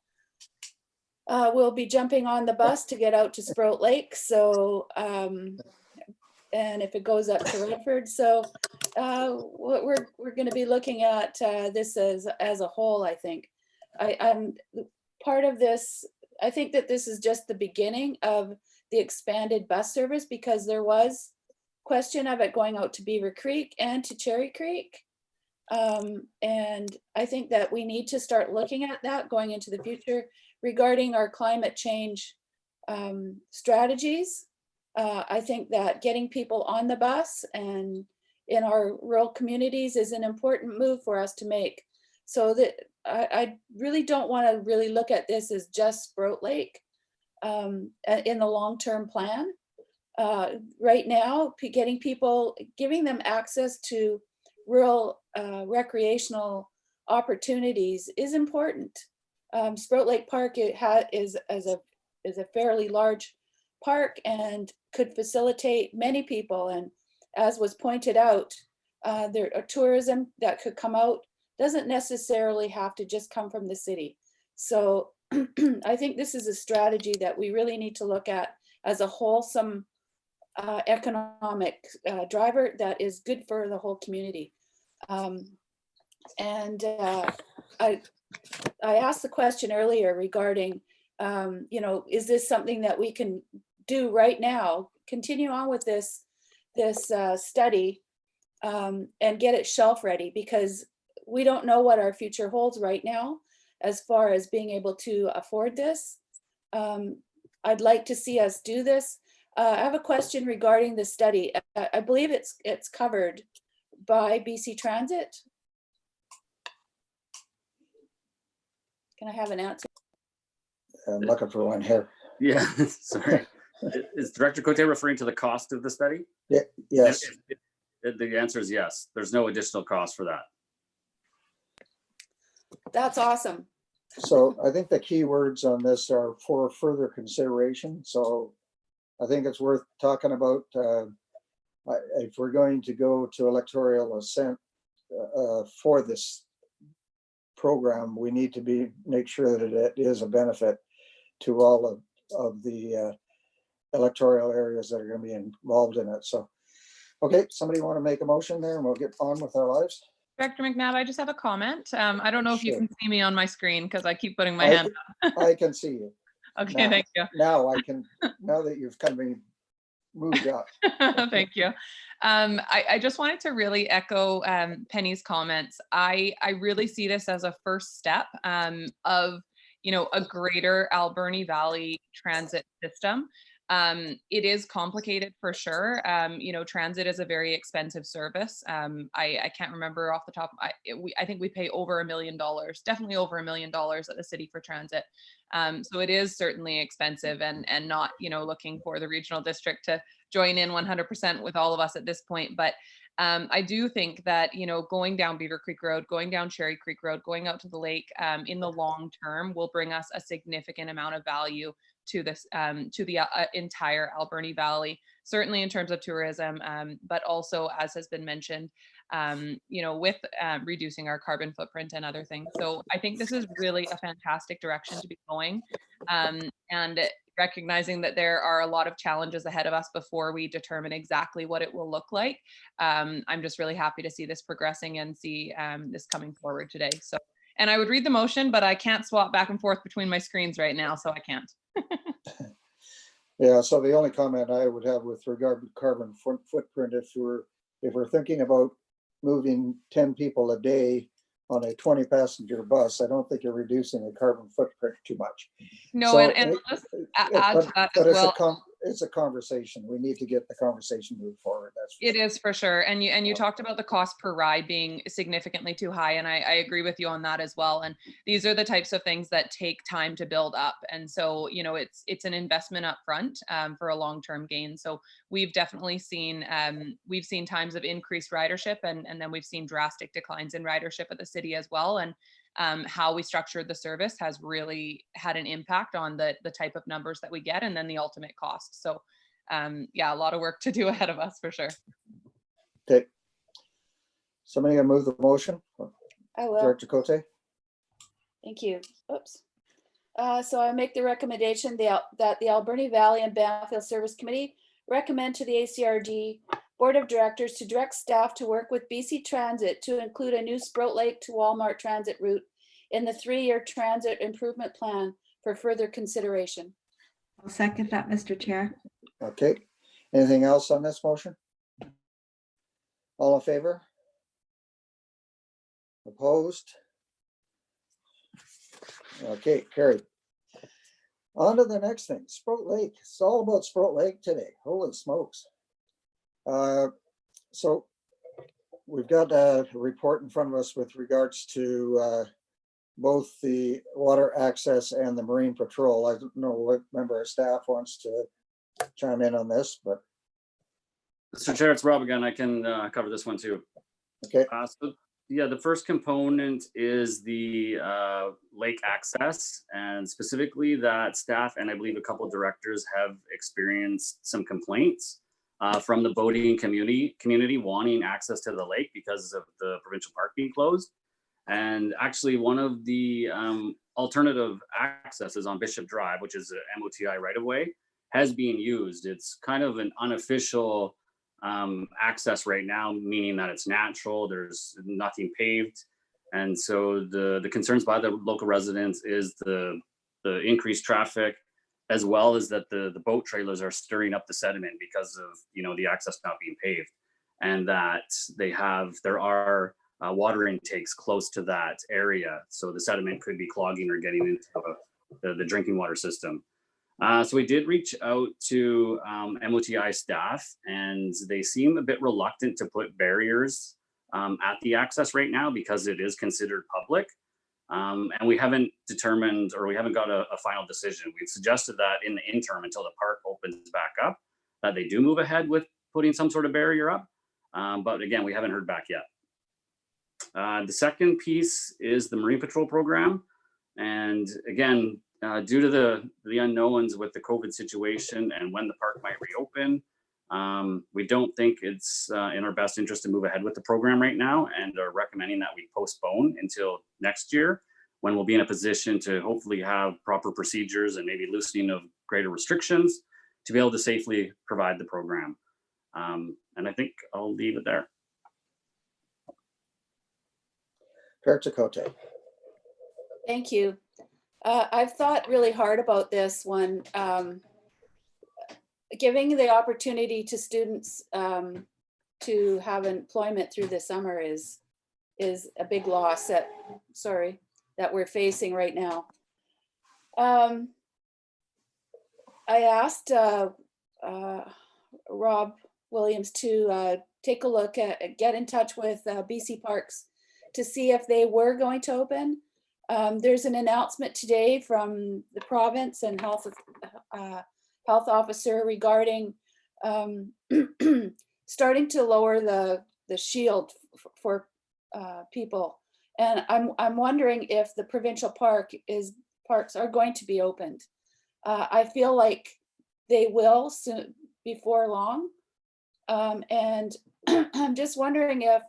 Speaker 6: will be jumping on the bus to get out to Sprout Lake. So, and if it goes up to Redford, so what we're going to be looking at this as a whole. I think I'm part of this. I think that this is just the beginning of the expanded bus service, because there was question of it going out to Beaver Creek and to Cherry Creek. And I think that we need to start looking at that going into the future regarding our climate change strategies. I think that getting people on the bus and in our rural communities is an important move for us to make. So that I really don't want to really look at this as just Sprout Lake in the long-term plan. Right now, giving them access to rural recreational opportunities is important. Sprout Lake Park is a fairly large park and could facilitate many people. And as was pointed out, there are tourism that could come out, doesn't necessarily have to just come from the city. So I think this is a strategy that we really need to look at as a wholesome economic driver that is good for the whole community. I asked the question earlier regarding, is this something that we can do right now, continue on with this study and get it shelf ready, because we don't know what our future holds right now as far as being able to afford this. I'd like to see us do this. I have a question regarding the study. I believe it's covered by BC Transit. Can I have an answer?
Speaker 1: I'm looking for one here.
Speaker 4: Yeah, sorry. Is Director Cote referring to the cost of the study?
Speaker 1: Yeah, yes.
Speaker 4: The answer is yes. There's no additional cost for that.
Speaker 6: That's awesome.
Speaker 1: So I think the key words on this are for further consideration. So I think it's worth talking about if we're going to go to electoral assent for this program, we need to make sure that it is a benefit to all of the electoral areas that are going to be involved in it. So, okay, somebody want to make a motion there and we'll get on with our lives?
Speaker 11: Director McNabb, I just have a comment. I don't know if you
Speaker 1: Sure.
Speaker 11: can see me on my screen because I keep putting my hand up.
Speaker 1: I can see you.
Speaker 11: Okay,
Speaker 1: now.
Speaker 11: thank you.
Speaker 1: Now I can, now that you've kind of moved up.
Speaker 11: Thank you. I just wanted to really echo Penny's comments. I really see this as a first step of, a greater Alberni Valley transit system. It is complicated for sure. Transit is a very expensive service. I can't remember off the top. I think we pay over $1 million, definitely over $1 million at the city for transit. So it is certainly expensive and not, looking for the regional district to join in 100% with all of us at this point. But I do think that, going down Beaver Creek Road, going down Cherry Creek Road, going out to the lake in the long term will bring us a significant amount of value to this, to the entire Alberni Valley, certainly in terms of tourism, but also, as has been mentioned, with reducing our carbon footprint and other things. So I think this is really a fantastic direction to be going, and recognizing that there are a lot of challenges ahead of us before we determine exactly what it will look like. I'm just really happy to see this progressing and see this coming forward today. So, and I would read the motion, but I can't swap back and forth between my screens right now, so I can't.
Speaker 1: Yeah, so the only comment I would have with regard to carbon footprint, if we're thinking about moving 10 people a day on a 20-passenger bus, I don't think you're reducing the carbon footprint too much.
Speaker 11: No,
Speaker 1: So
Speaker 11: and let's add to that as well.
Speaker 1: It's a conversation. We need to get the conversation moved forward.
Speaker 11: It is for sure. And you talked about the cost per ride being significantly too high. And I agree with you on that as well. And these are the types of things that take time to build up. And so, it's an investment up front for a long-term gain. So we've definitely seen, times of increased ridership and then we've seen drastic declines in ridership at the city as well. And how we structured the service has really had an impact on the type of numbers that we get and then the ultimate cost. So yeah, a lot of work to do ahead of us for sure.
Speaker 1: Okay. Somebody gonna move the motion?
Speaker 6: I will.
Speaker 1: Director Cote?
Speaker 6: Thank you. Oops. So I make the recommendation that the Alberni Valley and Bamfield Service Committee recommend to the ACRD Board of Directors to direct staff to work with BC Transit to include a new Sprout Lake to Walmart transit route in the 3-year transit improvement plan for further consideration.
Speaker 8: I'll second that, Mr. Chair.
Speaker 1: Okay. Anything else on this motion? All in favor? Opposed? Okay, carried. On to the next thing, Sprout Lake. It's all about Sprout Lake today. Holy smokes. So we've got a report in front of us with regards to both the water access and the marine patrol. I don't know what member of staff wants to chime in on this, but
Speaker 4: Mr. Chair, it's Rob again. I can cover this one too.
Speaker 1: okay.
Speaker 4: So yeah, the first component is the lake access, and specifically that staff and I believe a couple of directors have experienced some complaints from the boating community wanting access to the lake because of the provincial park being closed. And actually one of the alternative accesses on Bishop Drive, which is a MOTI right of way, has been used. It's kind of an unofficial access right now, meaning that it's natural, there's nothing paved. And so the concerns by the local residents is the increased traffic, as well as that the boat trailers are stirring up the sediment because of, you know, the access not being paved, and that there are water intakes close to that area. So the sediment could be clogging or getting into the drinking water system. So we did reach out to MOTI staff, and they seem a bit reluctant to put barriers at the access right now because it is considered public. And we haven't determined, or we haven't got a final decision. We've suggested that in the interim until the park opens back up, that they do move ahead with putting some sort of barrier up. But again, we haven't heard back yet. The second piece is the Marine Patrol program. And again, due to the unknowns with the COVID situation and when the park might reopen, we don't think it's in our best interest to move ahead with the program right now, and are recommending that we postpone until next year, when we'll be in a position to hopefully have proper procedures and maybe loosening of greater restrictions to be able to safely provide the program. And I think I'll leave it there.
Speaker 1: Cote.
Speaker 6: Thank you. I've thought really hard about this one. Giving the opportunity to students to have employment through the summer is a big loss that we're facing right now. I asked Rob Williams to take a look at, get in touch with BC Parks to see if they were going to open. There's an announcement today from the province and health officer regarding starting to lower the shield for people. And I'm wondering if the provincial parks are going to be opened. I feel like they will soon, before long. And I'm just wondering if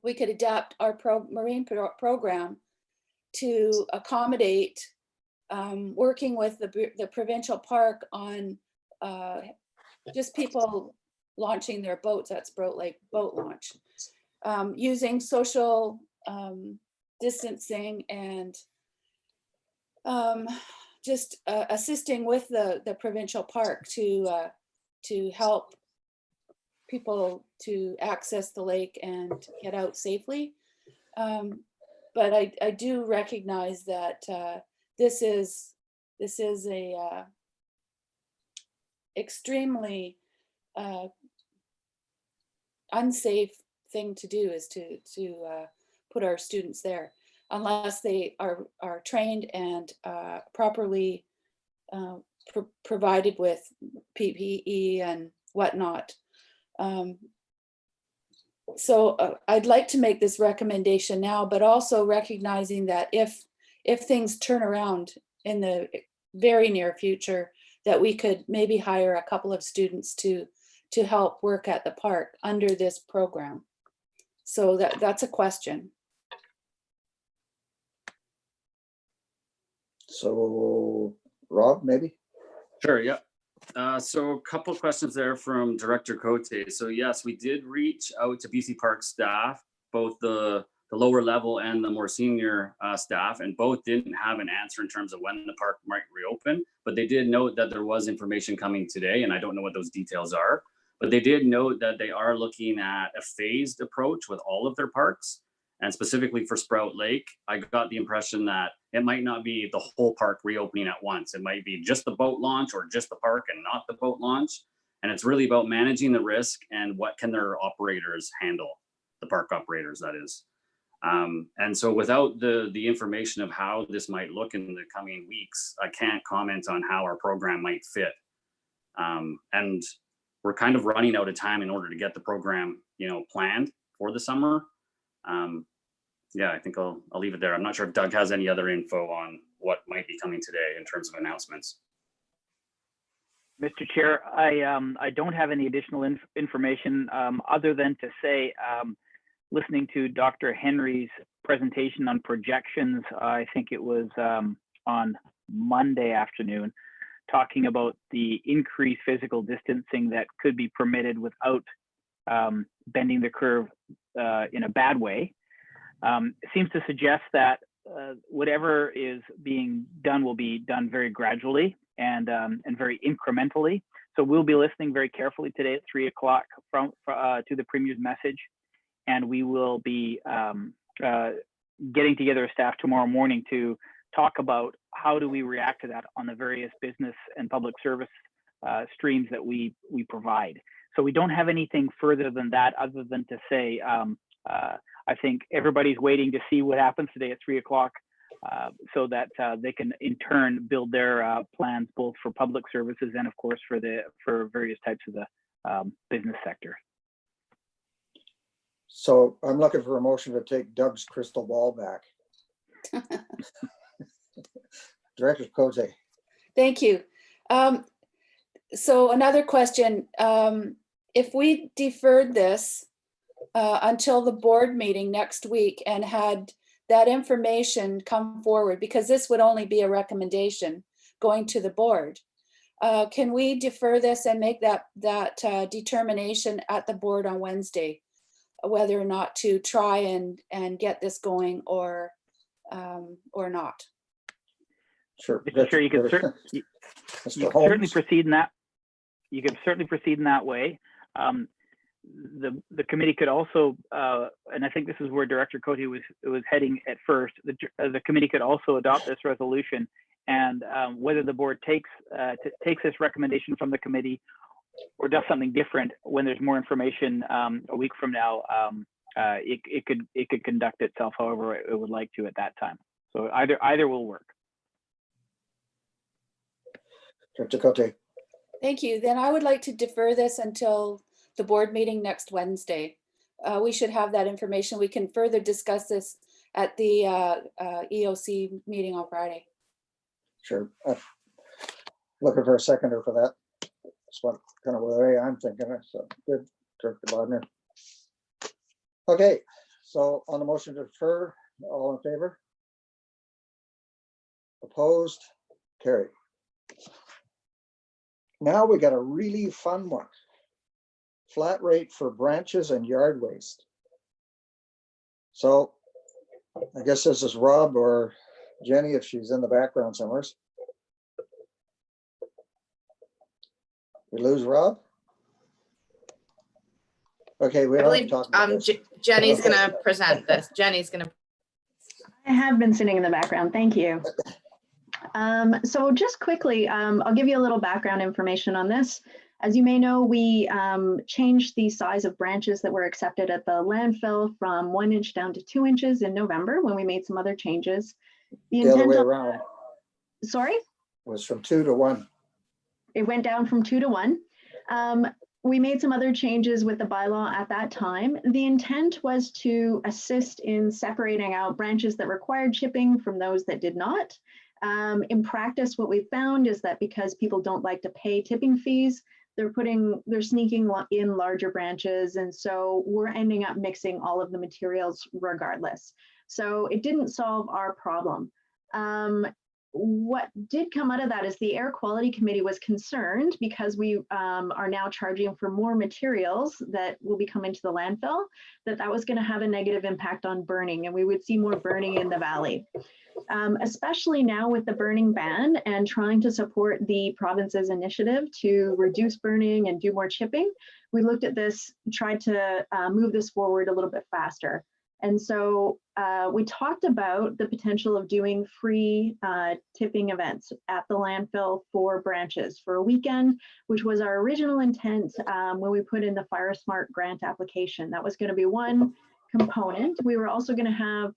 Speaker 6: we could adapt our marine program to accommodate working with the provincial park on just people launching their boats at Sprout Lake boat launch, using social distancing and just assisting with the provincial park to help people to access the lake and get out safely. But I do recognize that this is a extremely unsafe thing to do, is to put our students there unless they are trained and properly provided with PPE and whatnot. So I'd like to make this recommendation now, but also recognizing that if things turn around in the very near future, that we could maybe hire a couple of students to to help work at the park under this program? So that's a question.
Speaker 1: So Rob, maybe?
Speaker 4: Sure, yeah. So a couple of questions there from Director Cote. So yes, we did reach out to BC Park staff, both the lower level and the more senior staff, and both didn't have an answer in terms of when the park might reopen, but they did note that there was information coming today, and I don't know what those details are, but they did note that they are looking at a phased approach with all of their parks. And specifically for Sprout Lake, I got the impression that it might not be the whole park reopening at once. It might be just the boat launch or just the park and not the boat launch. And it's really about managing the risk and what can their operators handle, the park operators, that is. And so without the information of how this might look in the coming weeks, I can't comment on how our program might fit. And we're kind of running out of time in order to get the program, planned for the summer. Yeah, I think I'll leave it there. I'm not sure if Doug has any other info on what might be coming today in terms of announcements.
Speaker 12: Mr. Chair, I don't have any additional information other than to say, listening to Dr. Henry's presentation on projections, I think it was on Monday afternoon, talking about the increased physical distancing that could be permitted without bending the curve in a bad way. It seems to suggest that whatever is being done will be done very gradually and very incrementally. So we'll be listening very carefully today at 3 o'clock to the Premier's message, and we will be getting together as staff tomorrow morning to talk about how do we react to that on the various business and public service streams that we provide. So we don't have anything further than that, other than to say, I think everybody's waiting to see what happens today at 3 o'clock so that they can in turn build their plans both for public services and of course for various types of the business sector.
Speaker 1: So I'm looking for a motion to take Doug's crystal ball back. Director Cote.
Speaker 6: Thank you. So another question, if we deferred this until the board meeting next week and had that information come forward, because this would only be a recommendation going to the board, can we defer this and make that determination at the board on Wednesday, whether or not to try and get this going or not?
Speaker 1: Sure.
Speaker 12: Mr. Chair, you could certainly proceed in that. You could certainly proceed in that way. The committee could also, and I think this is where Director Cote was heading at first. The committee could also adopt this resolution, and whether the board takes this recommendation from the committee or does something different when there's more information a week from now, it could conduct itself however it would like to at that time. So either will work.
Speaker 1: Director Cote.
Speaker 6: Thank you. Then I would like to defer this until the board meeting next Wednesday. We should have that information. We can further discuss this at the EOC meeting on Friday.
Speaker 1: Sure. Looking for a seconder for that. That's what kind of the way I'm thinking. So good, Director Bodner. Okay, so on the motion to defer, all in favor? Opposed? Carried. Now we got a really fun one. Flat rate for branches and yard waste. So I guess this is Rob or Jenny if she's in the background somewhere. We lose Rob? Okay, we
Speaker 2: I
Speaker 1: don't
Speaker 2: believe
Speaker 1: talk about this.
Speaker 2: Jenny's
Speaker 1: Okay.
Speaker 2: gonna present this. Jenny's gonna.
Speaker 13: I have been sitting in the background. Thank you. So just quickly, I'll give you a little background information on this. As you may know, we changed the size of branches that were accepted at the landfill from 1 inch down to 2 inches in November when we made some other changes.
Speaker 1: The other way around.
Speaker 13: Sorry?
Speaker 1: Was from 2 to 1.
Speaker 13: It went down from 2 to 1. We made some other changes with the bylaw at that time. The intent was to assist in separating out branches that required chipping from those that did not. In practice, what we found is that because people don't like to pay tipping fees, they're sneaking in larger branches. And so we're ending up mixing all of the materials regardless. So it didn't solve our problem. What did come out of that is the Air Quality Committee was concerned because we are now charging for more materials that will be coming to the landfill, that was going to have a negative impact on burning, and we would see more burning in the valley. Especially now with the burning ban and trying to support the province's initiative to reduce burning and do more chipping, we looked at this, tried to move this forward a little bit faster. And so we talked about the potential of doing free tipping events at the landfill for branches for a weekend, which was our original intent when we put in the Fire Smart grant application. That was going to be one component. We were also going to have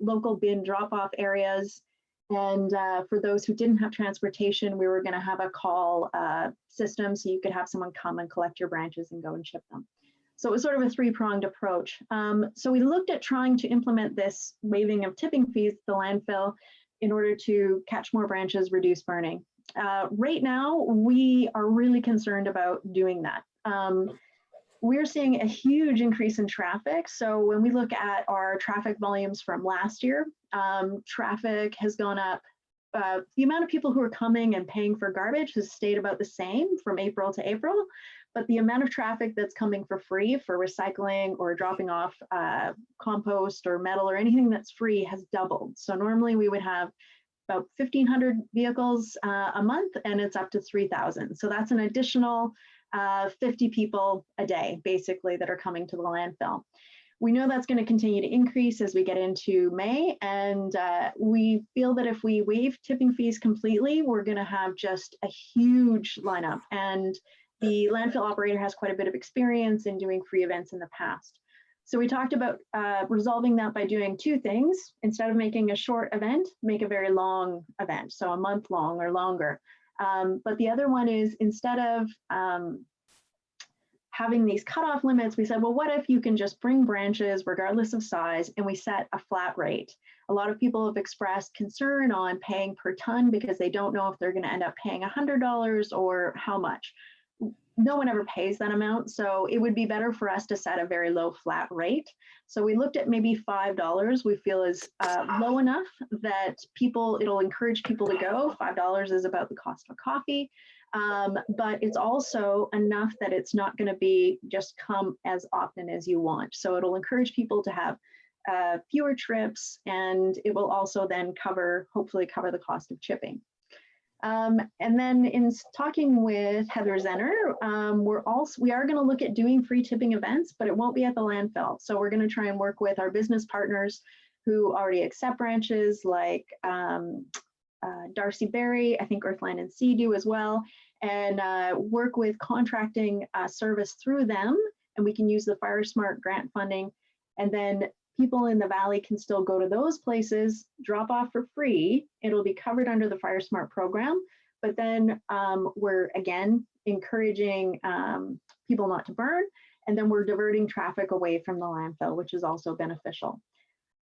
Speaker 13: local bin drop-off areas. And for those who didn't have transportation, we were going to have a call system so you could have someone come and collect your branches and go and ship them. So it was sort of a three-pronged approach. So we looked at trying to implement this waiving of tipping fees at the landfill in order to catch more branches, reduce burning. Right now, we are really concerned about doing that. We're seeing a huge increase in traffic. So when we look at our traffic volumes from last year, traffic has gone up. The amount of people who are coming and paying for garbage has stayed about the same from April to April, but the amount of traffic that's coming for free for recycling or dropping off compost or metal or anything that's free has doubled. So normally we would have about 1,500 vehicles a month, and it's up to 3,000. So that's an additional 50 people a day, basically, that are coming to the landfill. We know that's going to continue to increase as we get into May, and we feel that if we waive tipping fees completely, we're going to have just a huge lineup. And the landfill operator has quite a bit of experience in doing free events in the past. So we talked about resolving that by doing two things. Instead of making a short event, make a very long event, so a month long or longer. But the other one is, instead of having these cutoff limits, we said, well, what if you can just bring branches regardless of size, and we set a flat rate? A lot of people have expressed concern on paying per ton because they don't know if they're going to end up paying $100 or how much. No one ever pays that amount, so it would be better for us to set a very low flat rate. So we looked at maybe $5 we feel is low enough that it'll encourage people to go. $5 is about the cost of a coffee, but it's also enough that it's not going to be just come as often as you want. So it'll encourage people to have fewer trips, and it will also then hopefully cover the cost of chipping. And then in talking with Heather Zenner, we are going to look at doing free tipping events, but it won't be at the landfill. So we're going to try and work with our business partners who already accept branches, like Darcy Berry, I think Earthland and Sea do as well, and work with contracting service through them. And we can use the Fire Smart grant funding, and then people in the valley can still go to those places, drop off for free. It'll be covered under the Fire Smart program, but then we're again encouraging people not to burn, and then we're diverting traffic away from the landfill, which is also beneficial.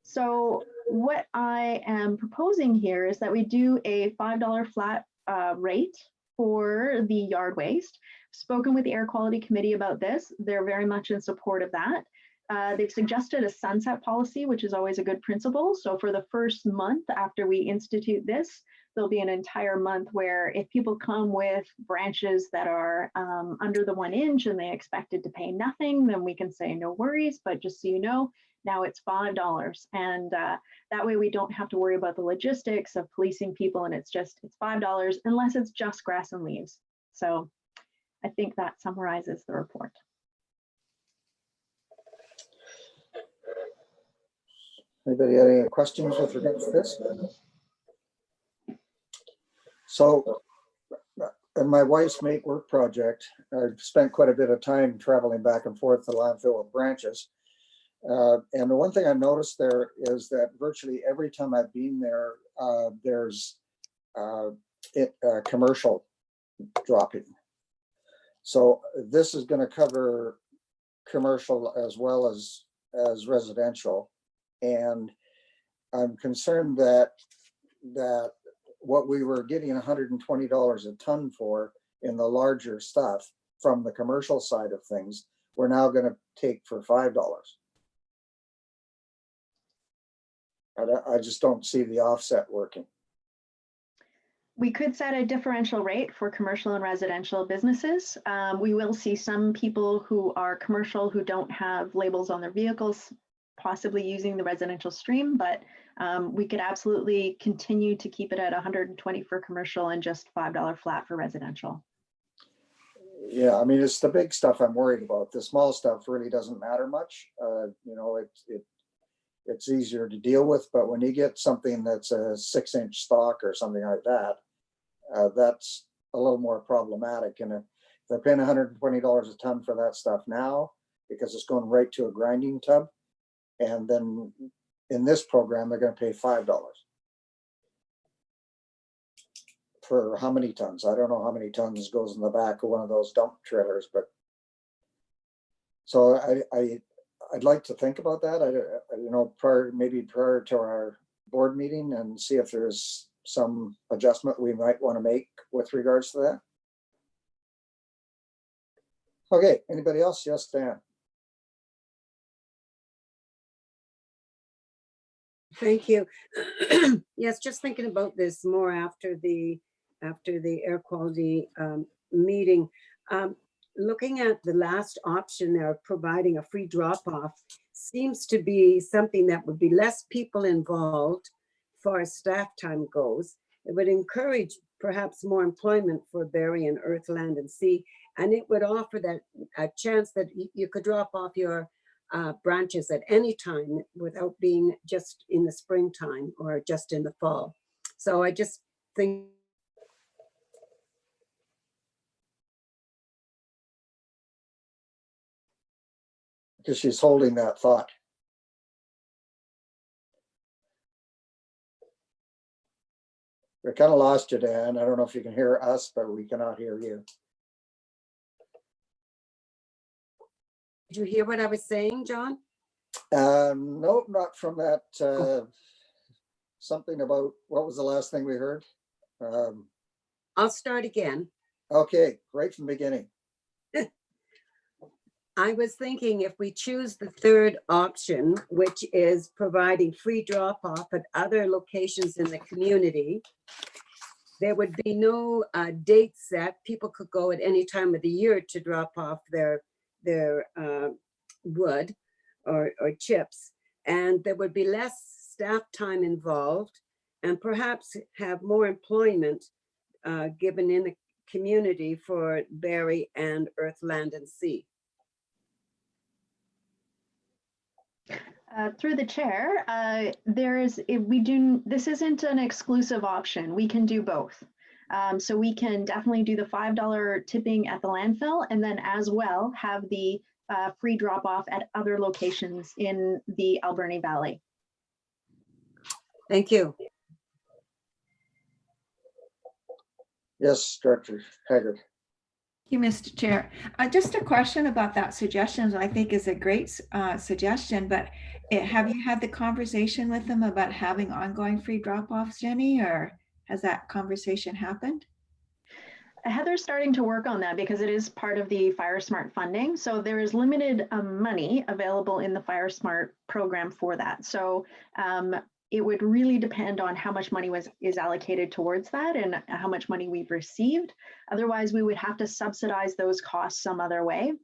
Speaker 13: So what I am proposing here is that we do a $5 flat rate for the yard waste. I've spoken with the Air Quality Committee about this. They're very much in support of that. They've suggested a sunset policy, which is always a good principle. So for the first month after we institute this, there'll be an entire month where if people come with branches that are under the 1 inch and they expected to pay nothing, then we can say no worries, but just so you know, now it's $5. And that way we don't have to worry about the logistics of policing people, and it's $5 unless it's just grass and leaves. So I think that summarizes the report.
Speaker 1: Anybody have any questions with regards to this? So, in my wife's make work project, I've spent quite a bit of time traveling back and forth to the landfill with branches. And the one thing I noticed there is that virtually every time I've been there, there's commercial dropping. So this is going to cover commercial as well as residential. And I'm concerned that what we were getting $120 a ton for in the larger stuff from the commercial side of things, we're now going to take for $5. I just don't see the offset working.
Speaker 13: We could set a differential rate for commercial and residential businesses. We will see some people who are commercial who don't have labels on their vehicles possibly using the residential stream, but we could absolutely continue to keep it at 120 for commercial and just $5 flat for residential.
Speaker 1: Yeah, I mean, it's the big stuff I'm worried about. The small stuff really doesn't matter much. You know, it's easier to deal with, but when you get something that's a 6-inch stock or something like that, that's a little more problematic. And if they're paying $120 a ton for that stuff now, because it's going right to a grinding tub, and then in this program, they're going to pay $5. For how many tons? I don't know how many tons goes in the back of one of those dump trailers, but so I'd like to think about that. You know, maybe prior to our board meeting, and see if there's some adjustment we might want to make with regards to that. Okay, anybody else? Yes, Dan.
Speaker 14: Thank you. Yes, just thinking about this more after the air quality meeting. Looking at the last option there, providing a free drop-off seems to be something that would be less people involved as far as staff time goes. It would encourage perhaps more employment for Barrie and Earth, Land and Sea, and it would offer that a chance that you could drop off your branches at any time without being just in the springtime or just in the fall. So I just think
Speaker 1: Because she's holding that thought. We kind of lost you, Dan. I don't know if you can hear us, but we cannot hear you.
Speaker 14: did you hear what I was saying, John?
Speaker 1: Nope, not from that. Something about, what was the last thing we heard?
Speaker 14: I'll start again.
Speaker 1: Okay, right from the beginning.
Speaker 14: I was thinking if we choose the third option, which is providing free drop-off at other locations in the community, there would be no date set. People could go at any time of the year to drop off their wood or chips, and there would be less staff time involved, and perhaps have more employment given in the community for Barrie and Earth, Land and Sea.
Speaker 13: Through the chair, this isn't an exclusive option. We can do both. So we can definitely do the $5 tipping at the landfill, and then as well have the free drop off at other locations in the Alberni Valley.
Speaker 14: Thank you.
Speaker 1: Yes, Director Haggard.
Speaker 8: Thank you, Mr. Chair. Just a question about that suggestion. I think is a great suggestion, but have you had the conversation with them about having ongoing free drop-offs, Jenny, or has that conversation happened?
Speaker 13: Heather's starting to work on that because it is part of the FireSmart funding. So there is limited money available in the FireSmart program for that. So it would really depend on how much money is allocated towards that and how much money we've received. Otherwise, we would have to subsidize those costs some other way.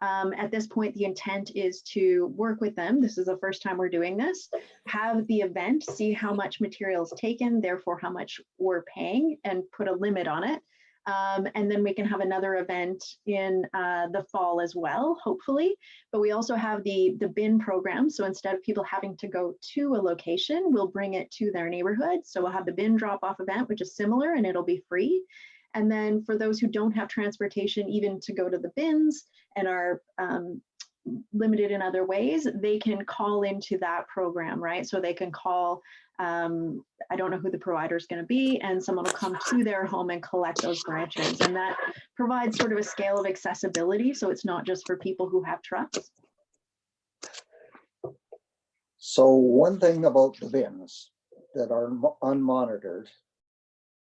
Speaker 13: At this point, the intent is to work with them. This is the first time we're doing this. Have the event, see how much material is taken, therefore how much we're paying, and put a limit on it. And then we can have another event in the fall as well, hopefully. But we also have the bin program. So instead of people having to go to a location, we'll bring it to their neighborhood. So we'll have the bin drop-off event, which is similar, and it'll be free. And then for those who don't have transportation, even to go to the bins and are limited in other ways, they can call into that program, right? So they can call, I don't know who the provider is going to be, and someone will come to their home and collect those branches. And that provides sort of a scale of accessibility. So it's not just for people who have trucks.
Speaker 1: So one thing about the bins that are unmonitored,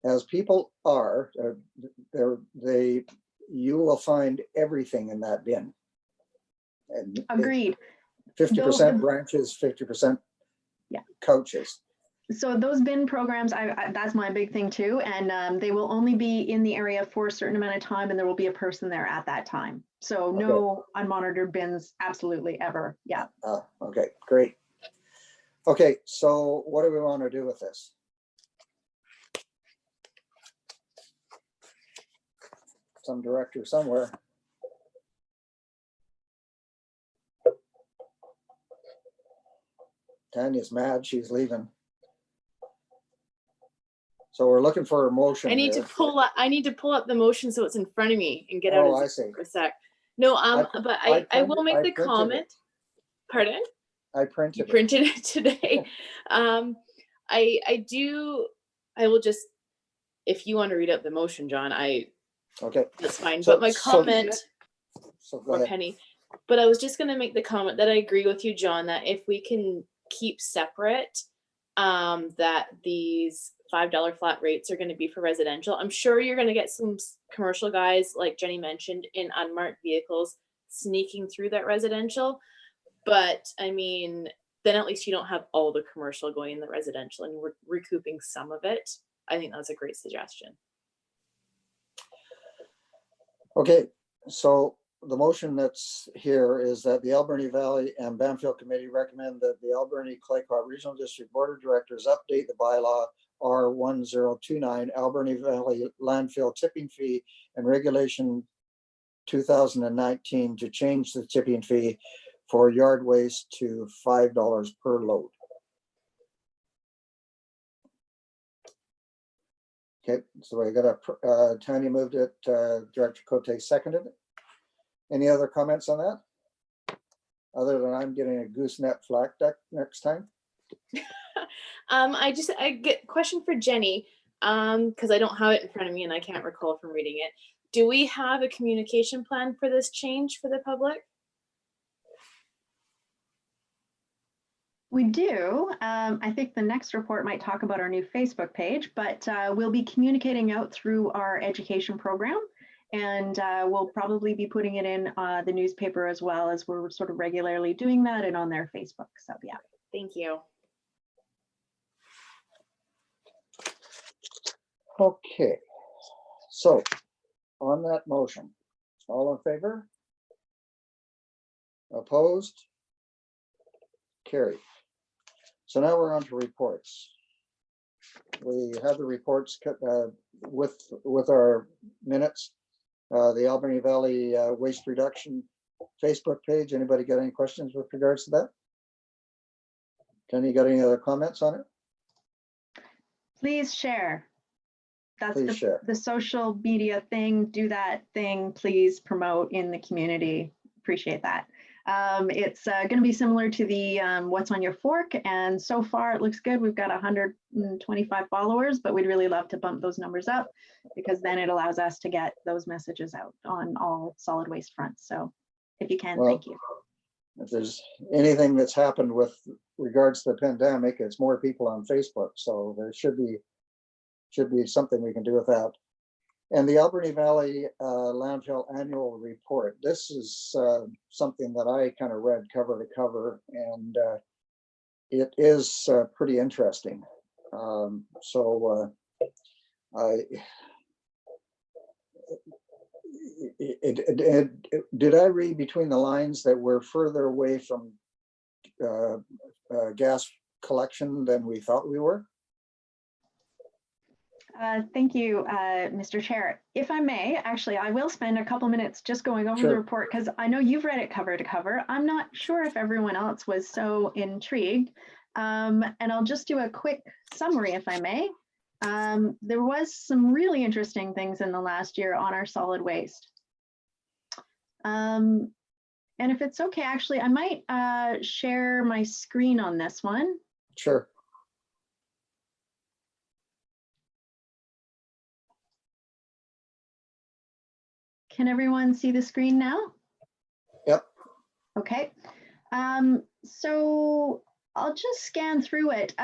Speaker 1: as people are, they you will find everything in that bin. And
Speaker 13: Agreed.
Speaker 1: 50% branches, 50% couches.
Speaker 13: So those bin programs, that's my big thing too. And they will only be in the area for a certain amount of time, and there will be a person there at that time. So no unmonitored bins, absolutely ever. Yeah.
Speaker 1: Okay, great. Okay, so what do we want to do with this? Some director somewhere. Tanya's mad, she's leaving. So we're looking for a motion.
Speaker 10: I need
Speaker 1: here.
Speaker 10: to pull up the motion so it's in front of me and get out
Speaker 1: Oh,
Speaker 10: of
Speaker 1: I
Speaker 10: it
Speaker 1: see.
Speaker 10: for a sec. No, but I will make the
Speaker 1: printed
Speaker 10: comment.
Speaker 1: it.
Speaker 10: Pardon?
Speaker 1: I printed
Speaker 10: You
Speaker 1: it.
Speaker 10: printed it today. I will just, if you want to read out the motion, John,
Speaker 1: Okay.
Speaker 10: that's fine.
Speaker 1: So-
Speaker 10: But my comment,
Speaker 1: So go
Speaker 10: or
Speaker 1: ahead.
Speaker 10: Penny, but I was just going to make the comment that I agree with you, John, that if we can keep separate, that these $5 flat rates are going to be for residential. I'm sure you're going to get some commercial guys, like Jenny mentioned, in unmarked vehicles sneaking through that residential. But I mean, then at least you don't have all the commercial going in the residential, and we're recouping some of it. I think that's a great suggestion.
Speaker 1: Okay, so the motion that's here is that the Alberni Valley and Bamfield Committee recommend that the Alberni Claycott Regional District Board of Directors update the bylaw R1029 Alberni Valley landfill tipping fee and regulation 2019 to change the tipping fee for yard waste to $5 per load. Okay, so we got Tanya moved it, Director Cote seconded it. Any other comments on that? Other than I'm getting a gooseneck flak deck next time?
Speaker 10: I get question for Jenny, because I don't have it in front of me and I can't recall from reading it. Do we have a communication plan for this change for the public?
Speaker 13: We do. I think the next report might talk about our new Facebook page, but we'll be communicating out through our education program, and we'll probably be putting it in the newspaper as well, as we're sort of regularly doing that, and on their Facebook. So yeah.
Speaker 10: Thank you.
Speaker 1: Okay, so on that motion, all in favor? Opposed? Carried. So now we're on to reports. We have the reports with our minutes. The Albany Valley Waste Reduction Facebook page. Anybody got any questions with regards to that? Jenny, got any other comments on it?
Speaker 13: Please share. That's
Speaker 1: Please share.
Speaker 13: the social media thing. Do that thing. Please promote in the community. Appreciate that. It's going to be similar to the What's on Your Fork, and so far it looks good. We've got 125 followers, but we'd really love to bump those numbers up, because then it allows us to get those messages out on all solid waste fronts. So if you can, thank you.
Speaker 1: If there's anything that's happened with regards to the pandemic, it's more people on Facebook. So there should be something we can do with that. And the Albany Valley Landfill Annual Report. This is something that I kind of read cover to cover, and it is pretty interesting. Did I read between the lines that we're further away from gas collection than we thought we were?
Speaker 13: Thank you, Mr. Chair. If I may, actually, I will spend a couple minutes just going over the report, because I know you've read it cover to cover. I'm not sure if everyone else was so intrigued. And I'll just do a quick summary, if I may. There was some really interesting things in the last year on our solid waste. And if it's okay, actually, I might share my screen on this one.
Speaker 1: Sure.
Speaker 13: Can everyone see the screen now?
Speaker 1: Yep.
Speaker 13: Okay. So I'll just scan through it.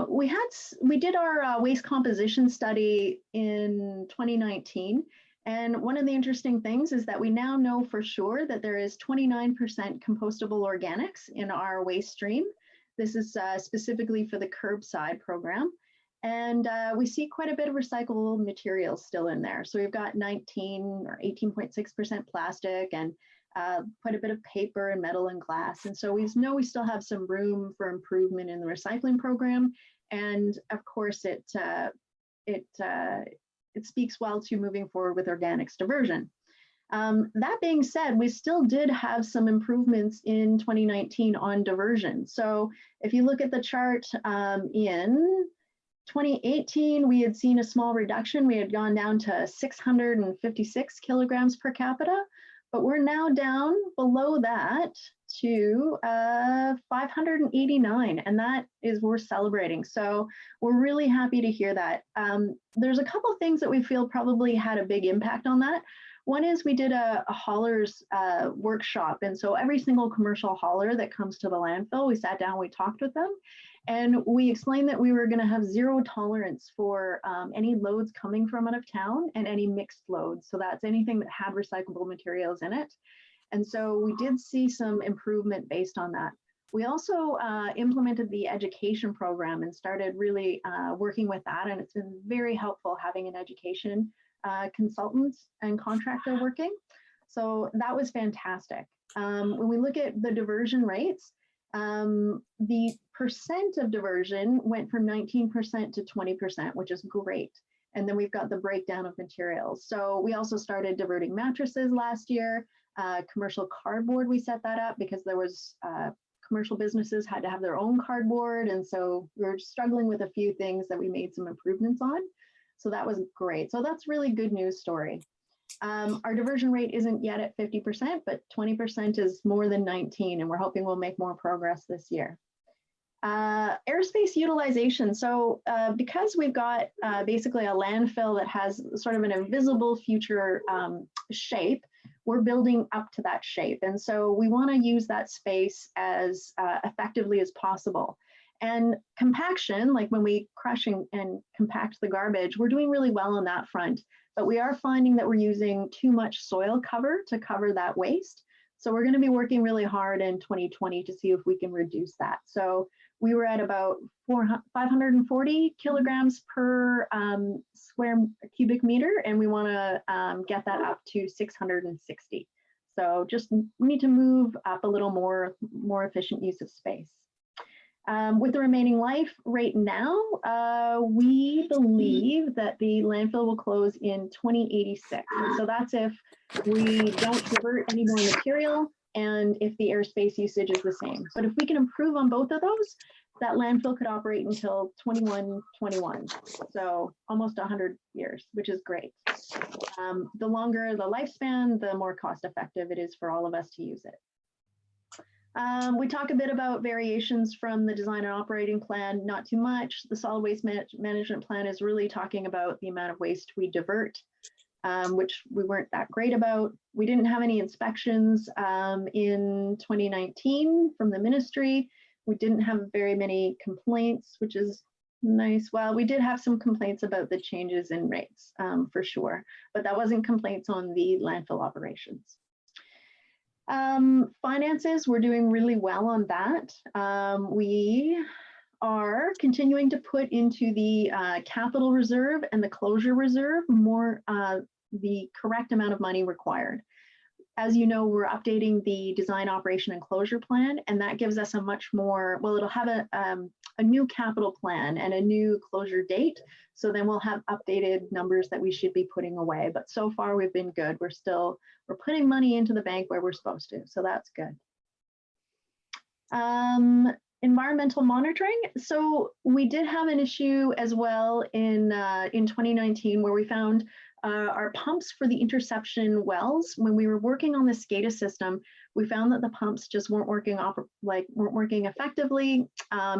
Speaker 13: We did our waste composition study in 2019, And one of the interesting things is that we now know for sure that there is 29% compostable organics in our waste stream. This is specifically for the curbside program. And we see quite a bit of recyclable materials still in there. So we've got 19 or 18.6% plastic and quite a bit of paper and metal and glass. And so we know we still have some room for improvement in the recycling program. And of course, it speaks well to moving forward with organics diversion. That being said, we still did have some improvements in 2019 on diversion. So if you look at the chart in 2018, we had seen a small reduction. We had gone down to 656 kilograms per capita, but we're now down below that to 589, and that is worth celebrating. So we're really happy to hear that. There's a couple of things that we feel probably had a big impact on that. One is we did a haulers workshop, and so every single commercial hauler that comes to the landfill, we sat down, we talked with them, and we explained that we were going to have zero tolerance for any loads coming from out of town and any mixed loads. So that's anything that had recyclable materials in it. And so we did see some improvement based on that. We also implemented the education program and started really working with that. And it's been very helpful having an education consultant and contractor working. So that was fantastic. When we look at the diversion rates, the percent of diversion went from 19% to 20%, which is great. And then we've got the breakdown of materials. So we also started diverting mattresses last year. Commercial cardboard, we set that up because there was commercial businesses had to have their own cardboard. And so we were struggling with a few things that we made some improvements on. So that was great. So that's really good news story. Our diversion rate isn't yet at 50%, but 20% is more than 19, and we're hoping we'll make more progress this year. Airspace utilization. So because we've got basically a landfill that has sort of an invisible future shape, we're building up to that shape. And so we want to use that space as effectively as possible. And compaction, like when we crush and compact the garbage, we're doing really well on that front. But we are finding that we're using too much soil cover to cover that waste. So we're going to be working really hard in 2020 to see if we can reduce that. So we were at about 540 kilograms per square cubic meter, and we want to get that up to 660. So just need to move up a little more efficient use of space. With the remaining life right now, we believe that the landfill will close in 2086. And so that's if we don't divert any more material and if the airspace usage is the same. But if we can improve on both of those, that landfill could operate until 2121. So almost 100 years, which is great. The longer the lifespan, the more cost effective it is for all of us to use it. We talk a bit about variations from the design and operating plan, not too much. The solid waste management plan is really talking about the amount of waste we divert, which we weren't that great about. We didn't have any inspections in 2019 from the ministry. We didn't have very many complaints, which is nice. Well, we did have some complaints about the changes in rates for sure, but that wasn't complaints on the landfill operations. Finances, we're doing really well on that. We are continuing to put into the capital reserve and the closure reserve more the correct amount of money required. As you know, we're updating the design, operation, and closure plan, and that gives us a much more, well, it'll have a new capital plan and a new closure date. So then we'll have updated numbers that we should be putting away. But so far we've been good. We're putting money into the bank where we're supposed to. So that's good. Environmental monitoring. So we did have an issue as well in 2019 where we found our pumps for the interception wells. When we were working on the SCADA system, we found that the pumps just weren't working effectively.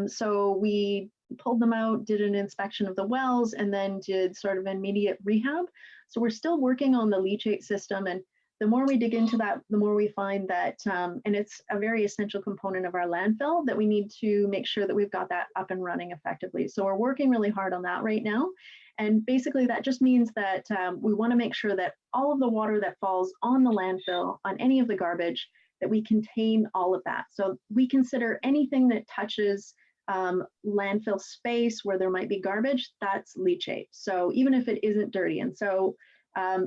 Speaker 13: So we pulled them out, did an inspection of the wells, and then did sort of immediate rehab. So we're still working on the leachate system, and the more we dig into that, the more we find that, and it's a very essential component of our landfill, that we need to make sure that we've got that up and running effectively. So we're working really hard on that right now. And basically that just means that we want to make sure that all of the water that falls on the landfill, on any of the garbage, that we contain all of that. So we consider anything that touches landfill space where there might be garbage, that's leachate. So even if it isn't dirty. And so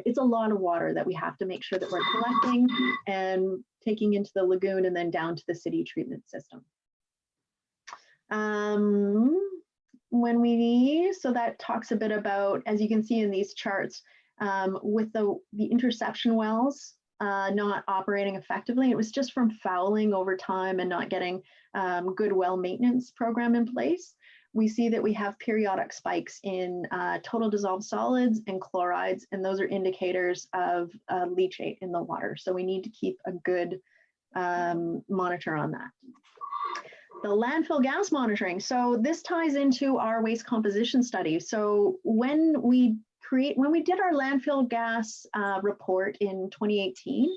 Speaker 13: it's a lot of water that we have to make sure that we're collecting and taking into the lagoon and then down to the city treatment system. So that talks a bit about, as you can see in these charts, with the interception wells not operating effectively, it was just from fouling over time and not getting good well maintenance program in place. We see that we have periodic spikes in total dissolved solids and chlorides, and those are indicators of leachate in the water. So we need to keep a good monitor on that. The landfill gas monitoring. So this ties into our waste composition study. So when we did our landfill gas report in 2018,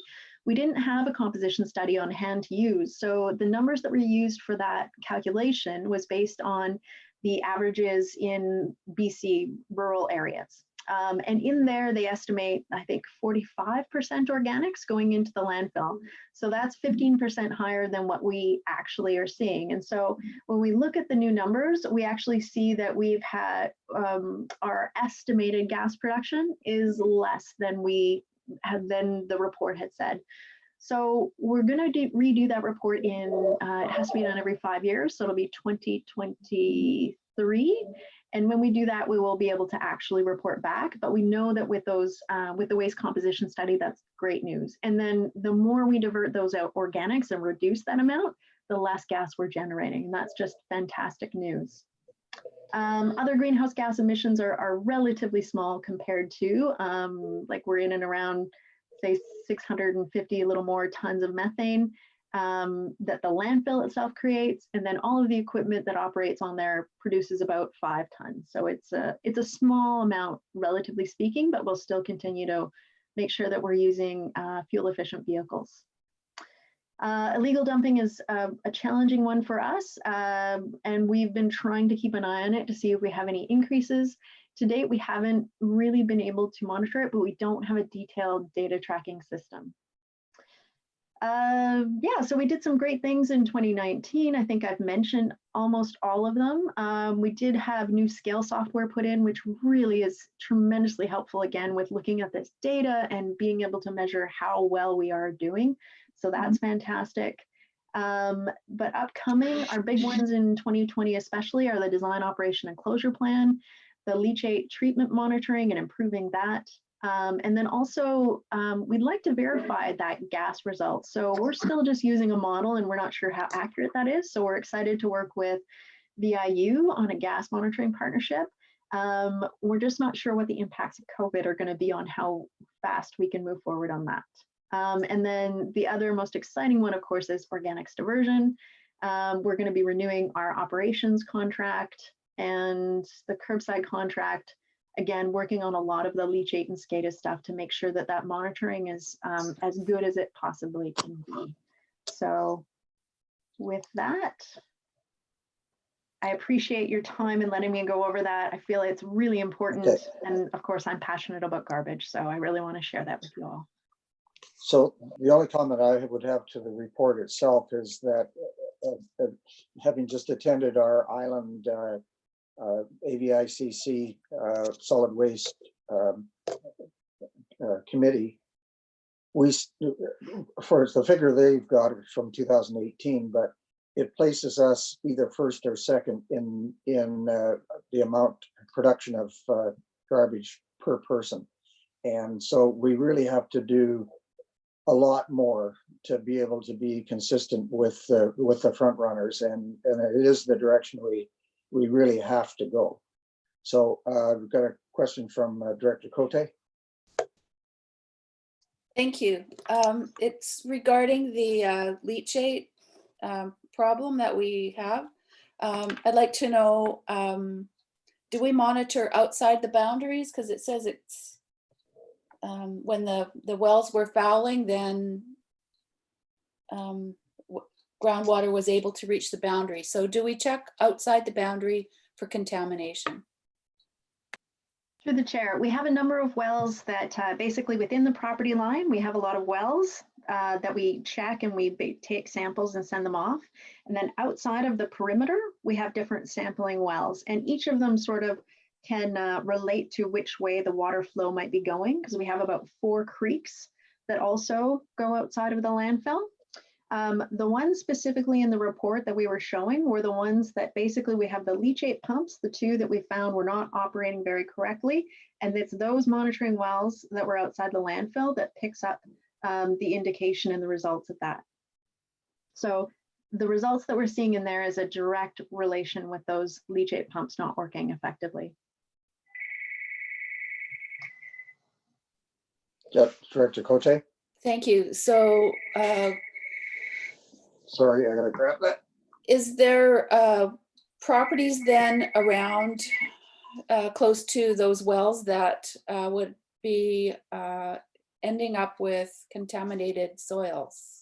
Speaker 13: we didn't have a composition study on hand to use. So the numbers that were used for that calculation was based on the averages in BC rural areas. And in there, they estimate, I think, 45% organics going into the landfill. So that's 15% higher than what we actually are seeing. And so when we look at the new numbers, we actually see that we've had our estimated gas production is less than than the report had said. So we're going to redo that report in, it has to be done every 5 years. So it'll be 2023. And when we do that, we will be able to actually report back. But we know that with those, with the waste composition study, that's great news. And then the more we divert those out organics and reduce that amount, the less gas we're generating. And that's just fantastic news. Other greenhouse gas emissions are relatively small compared to, like we're in and around, say, 650, a little more tons of methane that the landfill itself creates. And then all of the equipment that operates on there produces about 5 tons. So it's a small amount, relatively speaking, but we'll still continue to make sure that we're using fuel efficient vehicles. Illegal dumping is a challenging one for us, and we've been trying to keep an eye on it to see if we have any increases. To date, we haven't really been able to monitor it, but we don't have a detailed data tracking system. Yeah, so we did some great things in 2019. I think I've mentioned almost all of them. We did have new scale software put in, which really is tremendously helpful, again, with looking at this data and being able to measure how well we are doing. So that's fantastic. But upcoming, our big ones in 2020 especially are the design, operation, and closure plan, the leachate treatment monitoring and improving that. And then also, we'd like to verify that gas results. So we're still just using a model and we're not sure how accurate that is. So we're excited to work with VIU on a gas monitoring partnership. We're just not sure what the impacts of COVID are going to be on how fast we can move forward on that. And then the other most exciting one, of course, is organics diversion. We're going to be renewing our operations contract and the curbside contract. Again, working on a lot of the leachate and SCADA stuff to make sure that that monitoring is as good as it possibly can be. So with that, I appreciate your time and letting me go over that. I feel it's really important. Okay. And of course, I'm passionate about garbage, so I really want to share that with you all. So the only comment I would have to the report itself is that having just attended our island AVICC solid waste committee, for the figure they've got from 2018, but it places us either first or second in the amount production of garbage per person. And so we really have to do a lot more to be able to be consistent with the front runners, and it is the direction we really have to go. So we've got a question from Director Cote.
Speaker 6: Thank you. It's regarding the leachate problem that we have. I'd like to know, do we monitor outside the boundaries? Because it says it's when the wells were fouling, then groundwater was able to reach the boundary. So do we check outside the boundary for contamination?
Speaker 13: Through the chair, we have a number of wells that basically within the property line, we have a lot of wells that we check and we take samples and send them off. And then outside of the perimeter, we have different sampling wells, and each of them sort of can relate to which way the water flow might be going, because we have about 4 creeks that also go outside of the landfill. The ones specifically in the report that we were showing were the ones that basically we have the leachate pumps, the 2 that we found were not operating very correctly. And it's those monitoring wells that were outside the landfill that picks up the indication and the results of that. So the results that we're seeing in there is a direct relation with those leachate pumps not working effectively.
Speaker 1: Yep, Director Cote.
Speaker 6: Thank you. So
Speaker 1: Sorry, I gotta grab that.
Speaker 6: is there properties then around close to those wells that would be ending up with contaminated soils?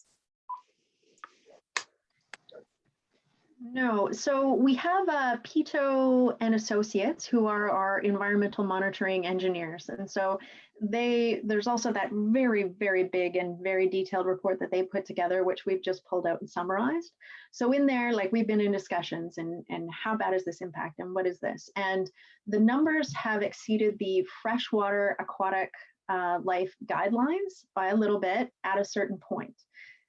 Speaker 13: No, so we have Pito and Associates, who are our environmental monitoring engineers. And so there's also that very, very big and very detailed report that they put together, which we've just pulled out and summarized. So in there, like, we've been in discussions and how bad is this impact and what is this? And the numbers have exceeded the freshwater aquatic life guidelines by a little bit at a certain point.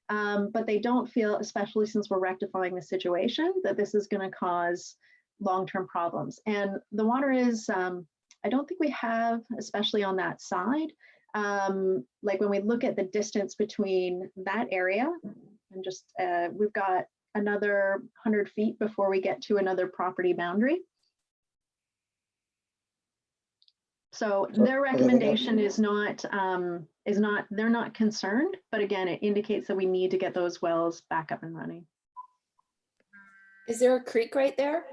Speaker 13: But they don't feel, especially since we're rectifying the situation, that this is going to cause long-term problems. And the water is, I don't think we have, especially on that side, like when we look at the distance between that area, and just, we've got another 100 feet before we get to another property boundary. So their recommendation is not, they're not concerned, but again, it indicates that we need to get those wells back up and running.
Speaker 6: Is there a creek right there?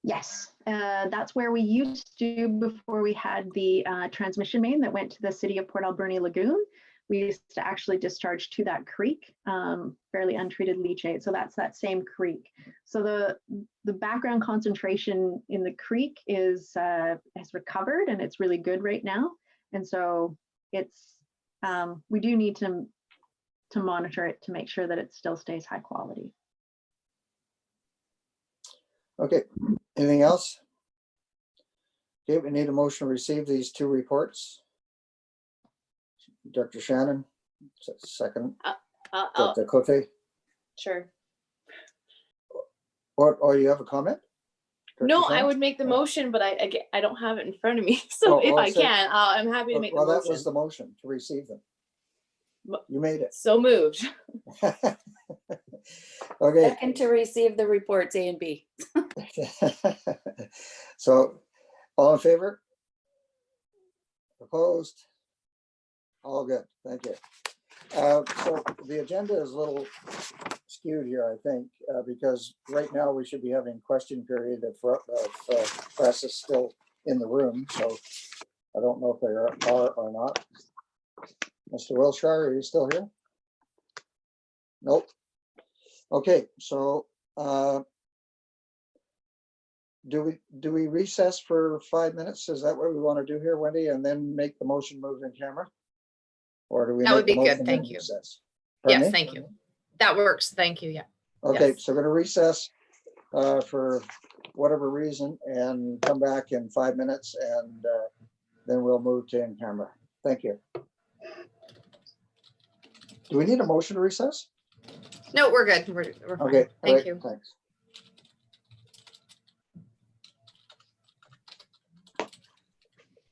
Speaker 13: Yes, that's where we used to before we had the transmission main that went to the city of Port Alberni Lagoon. We used to actually discharge to that creek, fairly untreated leachate. So that's that same creek. So the background concentration in the creek has recovered, and it's really good right now. And so it's we do need to monitor it to make sure that it still stays high quality.
Speaker 1: Okay, anything else? Okay, we need a motion to receive these 2 reports. Dr. Shannon, second. Dr. Cote.
Speaker 10: Sure.
Speaker 1: Or you have a comment? Dr.
Speaker 10: No,
Speaker 1: Shannon?
Speaker 10: I would make the motion, but I don't have it in front of me. So if I can, I'm happy to make the
Speaker 1: Well,
Speaker 10: motion.
Speaker 1: that was the motion, to receive them. You made it.
Speaker 10: So moved.
Speaker 1: Okay.
Speaker 6: Second to receive the reports A and B.
Speaker 1: So, all in favor? Opposed? All good, thank you. So the agenda is a little skewed here, I think, because right now we should be having question period if press is still in the room. So I don't know if they are or not. Mr. Wilshire, are you still here? Nope. Okay, so do we recess for 5 minutes? Is that what we want to do here, Wendy, and then make the motion move in camera? Or do we?
Speaker 2: That would
Speaker 1: make the
Speaker 2: be good,
Speaker 1: motion
Speaker 2: thank
Speaker 1: and
Speaker 2: you.
Speaker 1: recess? Pardon
Speaker 2: Yes,
Speaker 1: me?
Speaker 2: thank you. That works. Thank you. Yeah.
Speaker 1: Okay,
Speaker 2: Yes.
Speaker 1: so we're going to recess for whatever reason and come back in 5 minutes, and then we'll move to in camera. Thank you. Do we need a motion to recess?
Speaker 2: No, we're good. We're fine.
Speaker 1: Okay. all
Speaker 2: Thank
Speaker 1: right,
Speaker 2: you.
Speaker 1: Thanks.